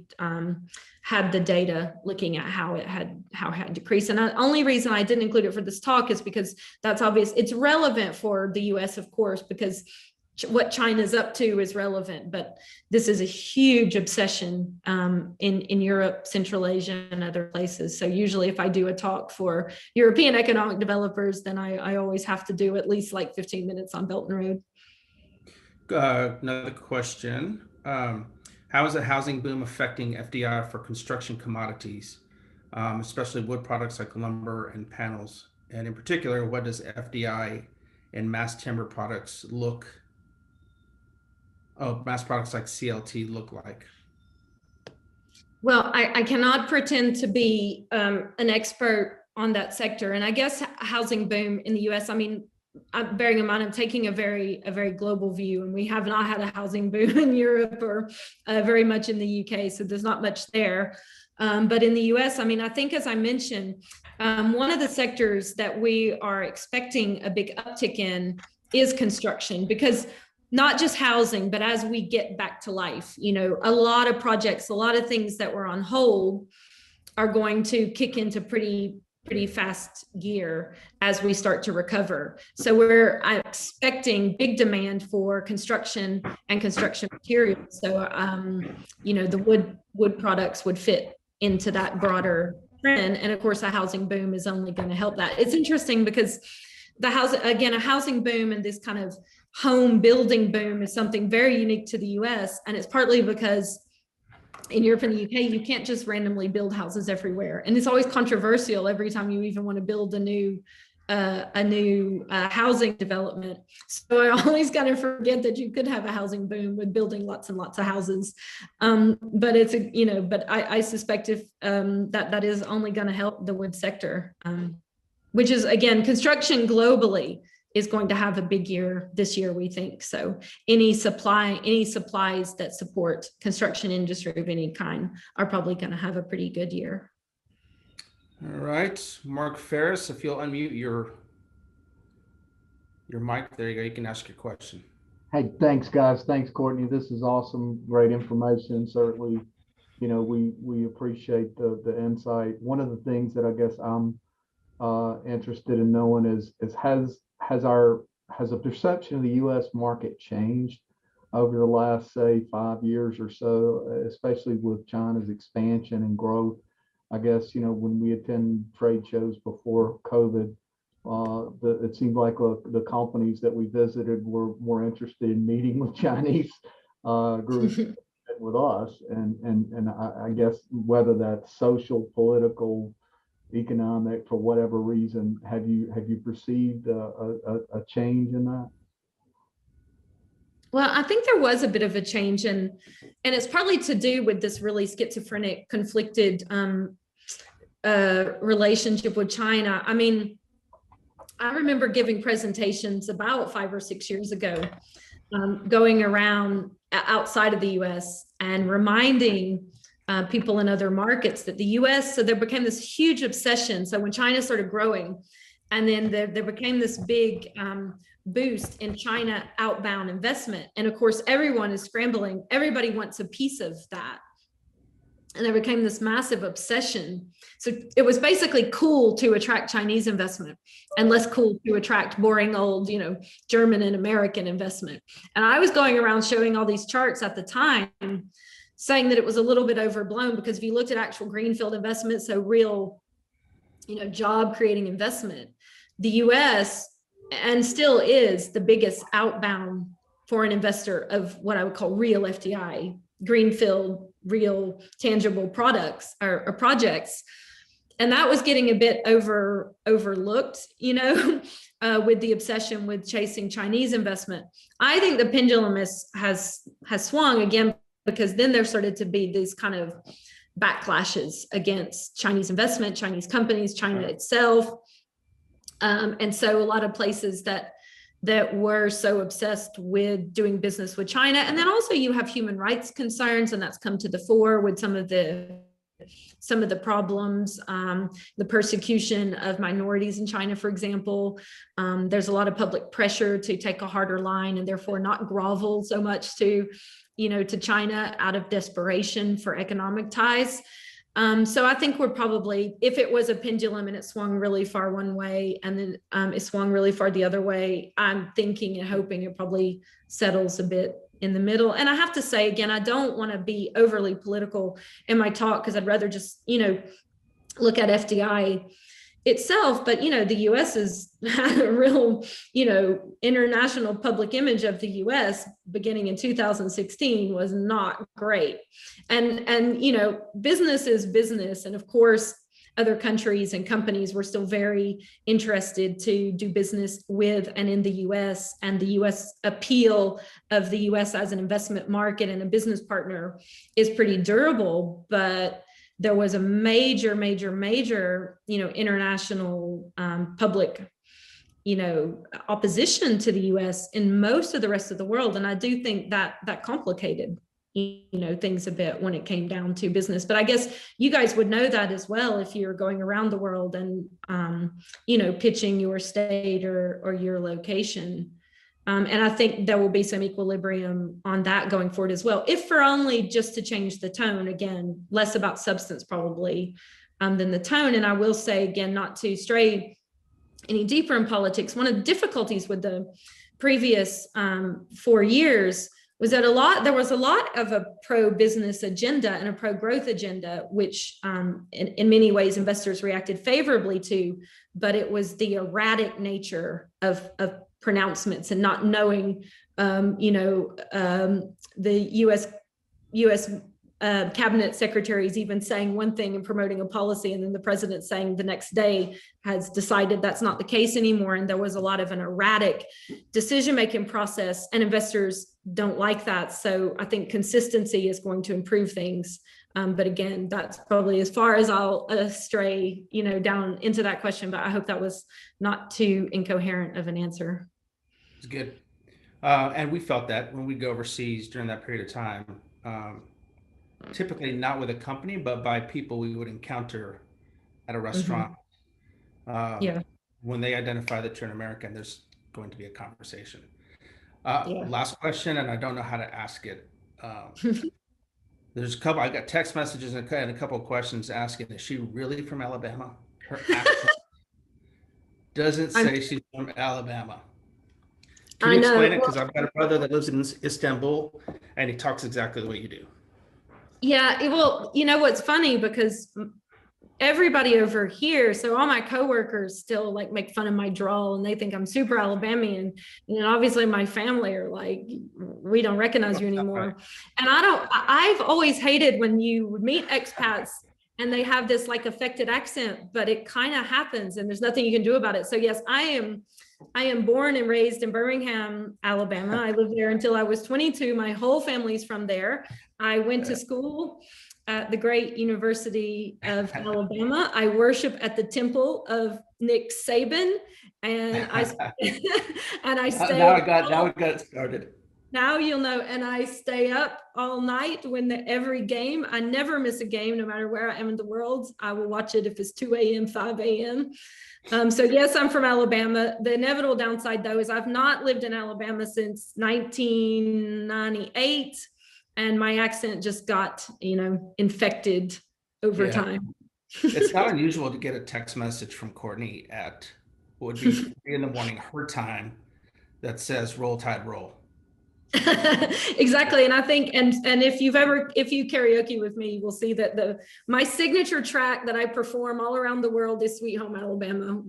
had the data looking at how it had decreased. And the only reason I didn't include it for this talk is because that's obvious. It's relevant for the US, of course, because what China's up to is relevant, but this is a huge obsession in Europe, Central Asia, and other places. So usually if I do a talk for European economic developers, then I always have to do at least like 15 minutes on Belt and Road. Another question. How is the housing boom affecting FDI for construction commodities, especially wood products like lumber and panels? And in particular, what does FDI in mass timber products mass products like CLT look like? Well, I cannot pretend to be an expert on that sector. And I guess housing boom in the US, I mean, I'm bearing in mind, I'm taking a very global view, and we have not had a housing boom in Europe or very much in the UK. So there's not much there. But in the US, I mean, I think, as I mentioned, one of the sectors that we are expecting a big uptick in is construction, because not just housing, but as we get back to life, a lot of projects, a lot of things that were on hold are going to kick into pretty pretty fast year as we start to recover. So we're expecting big demand for construction and construction materials. So, the wood products would fit into that broader trend. And of course, a housing boom is only going to help that. It's interesting because a housing boom and this kind of home building boom is something very unique to the US. And it's partly because in Europe and the UK, you can't just randomly build houses everywhere. And it's always controversial every time you even want to build a new housing development. So I always kind of forget that you could have a housing boom with building lots and lots of houses. But it's, but I suspect if that is only going to help the wood sector, which is, again, construction globally is going to have a big year this year, we think. So any supplies that support construction industry of any kind are probably going to have a pretty good year. All right, Mark Ferris, if you'll unmute your mic, there you go. You can ask your question. Hey, thanks, guys. Thanks, Courtney. This is awesome, great information. Certainly, we appreciate the insight. One of the things that I guess I'm interested in knowing is has the perception of the U.S. market changed over the last, say, 5 years or so, especially with China's expansion and growth? I guess, when we attend trade shows before COVID, it seemed like the companies that we visited were more interested in meeting with Chinese groups than with us. And I guess whether that's social, political, economic, for whatever reason, have you perceived a change in that? Well, I think there was a bit of a change, and it's partly to do with this really schizophrenic, conflicted relationship with China. I mean, I remember giving presentations about 5 or 6 years ago, going around outside of the US and reminding people in other markets that the US, so there became this huge obsession. So when China started growing, and then there became this big boost in China outbound investment. And of course, everyone is scrambling. Everybody wants a piece of that. And there became this massive obsession. So it was basically cool to attract Chinese investment and less cool to attract boring old, German and American investment. And I was going around showing all these charts at the time, saying that it was a little bit overblown, because if you looked at actual greenfield investment, so real, job creating investment, the US, and still is, the biggest outbound foreign investor of what I would call real FDI, greenfield, real tangible products or projects. And that was getting a bit overlooked, with the obsession with chasing Chinese investment. I think the pendulum has swung again, because then there started to be these kind of backlashes against Chinese investment, Chinese companies, China itself. And so a lot of places that were so obsessed with doing business with China. And then also you have human rights concerns, and that's come to the fore with some of the problems, the persecution of minorities in China, for example. There's a lot of public pressure to take a harder line and therefore not grovel so much to China out of desperation for economic ties. So I think we're probably, if it was a pendulum and it swung really far one way and then it swung really far the other way, I'm thinking and hoping it probably settles a bit in the middle. And I have to say, again, I don't want to be overly political in my talk, because I'd rather just, look at FDI itself. But, the US has had a real, international public image of the US beginning in 2016 was not great. And, business is business. And of course, other countries and companies were still very interested to do business with and in the US, and the US appeal of the US as an investment market and a business partner is pretty durable. But there was a major, international public, opposition to the US in most of the rest of the world. And I do think that complicated, things a bit when it came down to business. But I guess you guys would know that as well if you're going around the world and, pitching your state or your location. And I think there will be some equilibrium on that going forward as well, if for only just to change the tone, again, less about substance probably, than the tone. And I will say again, not to stray any deeper in politics, one of the difficulties with the previous 4 years was that there was a lot of a pro-business agenda and a pro-growth agenda, which in many ways investors reacted favorably to, but it was the erratic nature of pronouncements and not knowing, the U.S. Cabinet secretaries even saying one thing and promoting a policy, and then the president saying the next day has decided that's not the case anymore. And there was a lot of an erratic decision-making process, and investors don't like that. So I think consistency is going to improve things. But again, that's probably as far as I'll stray, down into that question, but I hope that was not too incoherent of an answer. It's good. And we felt that when we go overseas during that period of time, typically not with a company, but by people we would encounter at a restaurant. Yeah. When they identify that you're an American, there's going to be a conversation. Yeah. Last question, and I don't know how to ask it. There's a couple, I got text messages and a couple of questions asking, is she really from Alabama? Her accent doesn't say she's from Alabama. Can you explain it? Because I've got a brother that lives in Istanbul, and he talks exactly the way you do. Yeah, well, what's funny, because everybody over here, so all my coworkers still like make fun of my drawl, and they think I'm super Alabamian. And obviously my family are like, we don't recognize you anymore. And I've always hated when you would meet expats and they have this like affected accent, but it kind of happens and there's nothing you can do about it. So yes, I am born and raised in Birmingham, Alabama. I lived there until I was 22. My whole family's from there. I went to school at the great University of Alabama. I worship at the temple of Nick Saban, and I stay. Now we got it started. Now you'll know. And I stay up all night when every game. I never miss a game, no matter where I am in the world. I will watch it if it's 2 a.m., 5 a.m. So yes, I'm from Alabama. The inevitable downside, though, is I've not lived in Alabama since 1998. And my accent just got, infected over time. It's not unusual to get a text message from Courtney at what would be 3 in the morning, her time, that says "Roll Tide, roll." Exactly. And I think, and if you karaoke with me, you will see that my signature track that I perform all around the world is Sweet Home Alabama.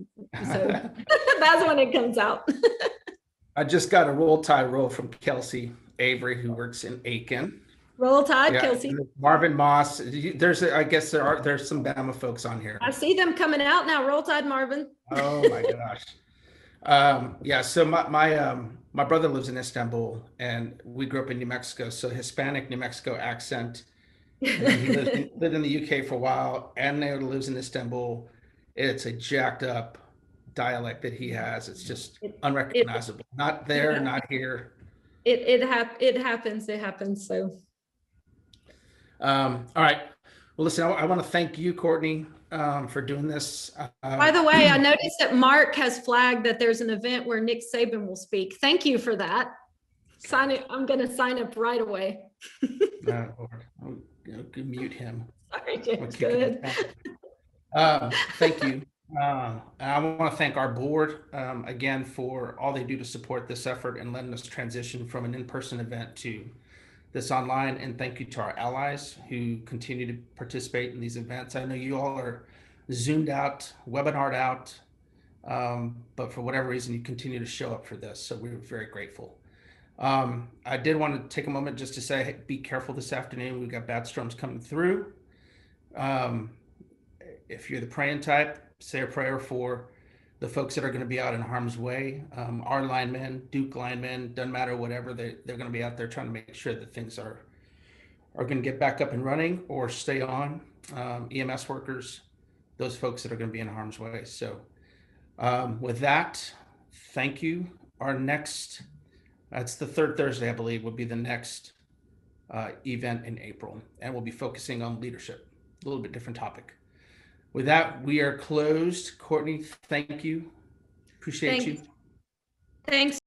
So that's when it comes out. I just got a "Roll Tide, roll" from Kelsey Avery, who works in Aiken. Roll Tide, Kelsey. Marvin Moss. There's some Bama folks on here. I see them coming out now. Roll Tide, Marvin. Oh my gosh. So my brother lives in Istanbul, and we grew up in New Mexico, so Hispanic New Mexico accent. And he lived in the UK for a while, and now lives in Istanbul. It's a jacked up dialect that he has. It's just unrecognizable. Not there, not here. It happens. So. All right. Well, listen, I want to thank you, Courtney, for doing this. By the way, I noticed that Mark has flagged that there's an event where Nick Saban will speak. Thank you for that. Sign it. I'm going to sign up right away. I'll mute him. Sorry, James. Go ahead. Thank you. I want to thank our board again for all they do to support this effort and letting us transition from an in-person event to this online. And thank you to our allies who continue to participate in these events. I know you all are Zoomed out, webinared out, but for whatever reason, you continue to show up for this. So we're very grateful. I did want to take a moment just to say, hey, be careful this afternoon. We've got bad storms coming through. If you're the praying type, say a prayer for the folks that are going to be out in harm's way. Our linemen, Duke linemen, doesn't matter, whatever, they're going to be out there trying to make sure that things are going to get back up and running or stay on. EMS workers, those folks that are going to be in harm's way. So with that, thank you. Our next, that's the third Thursday, I believe, will be the next event in April. And we'll be focusing on leadership, a little bit different topic. With that, we are closed. Courtney, thank you. Appreciate you. Thanks.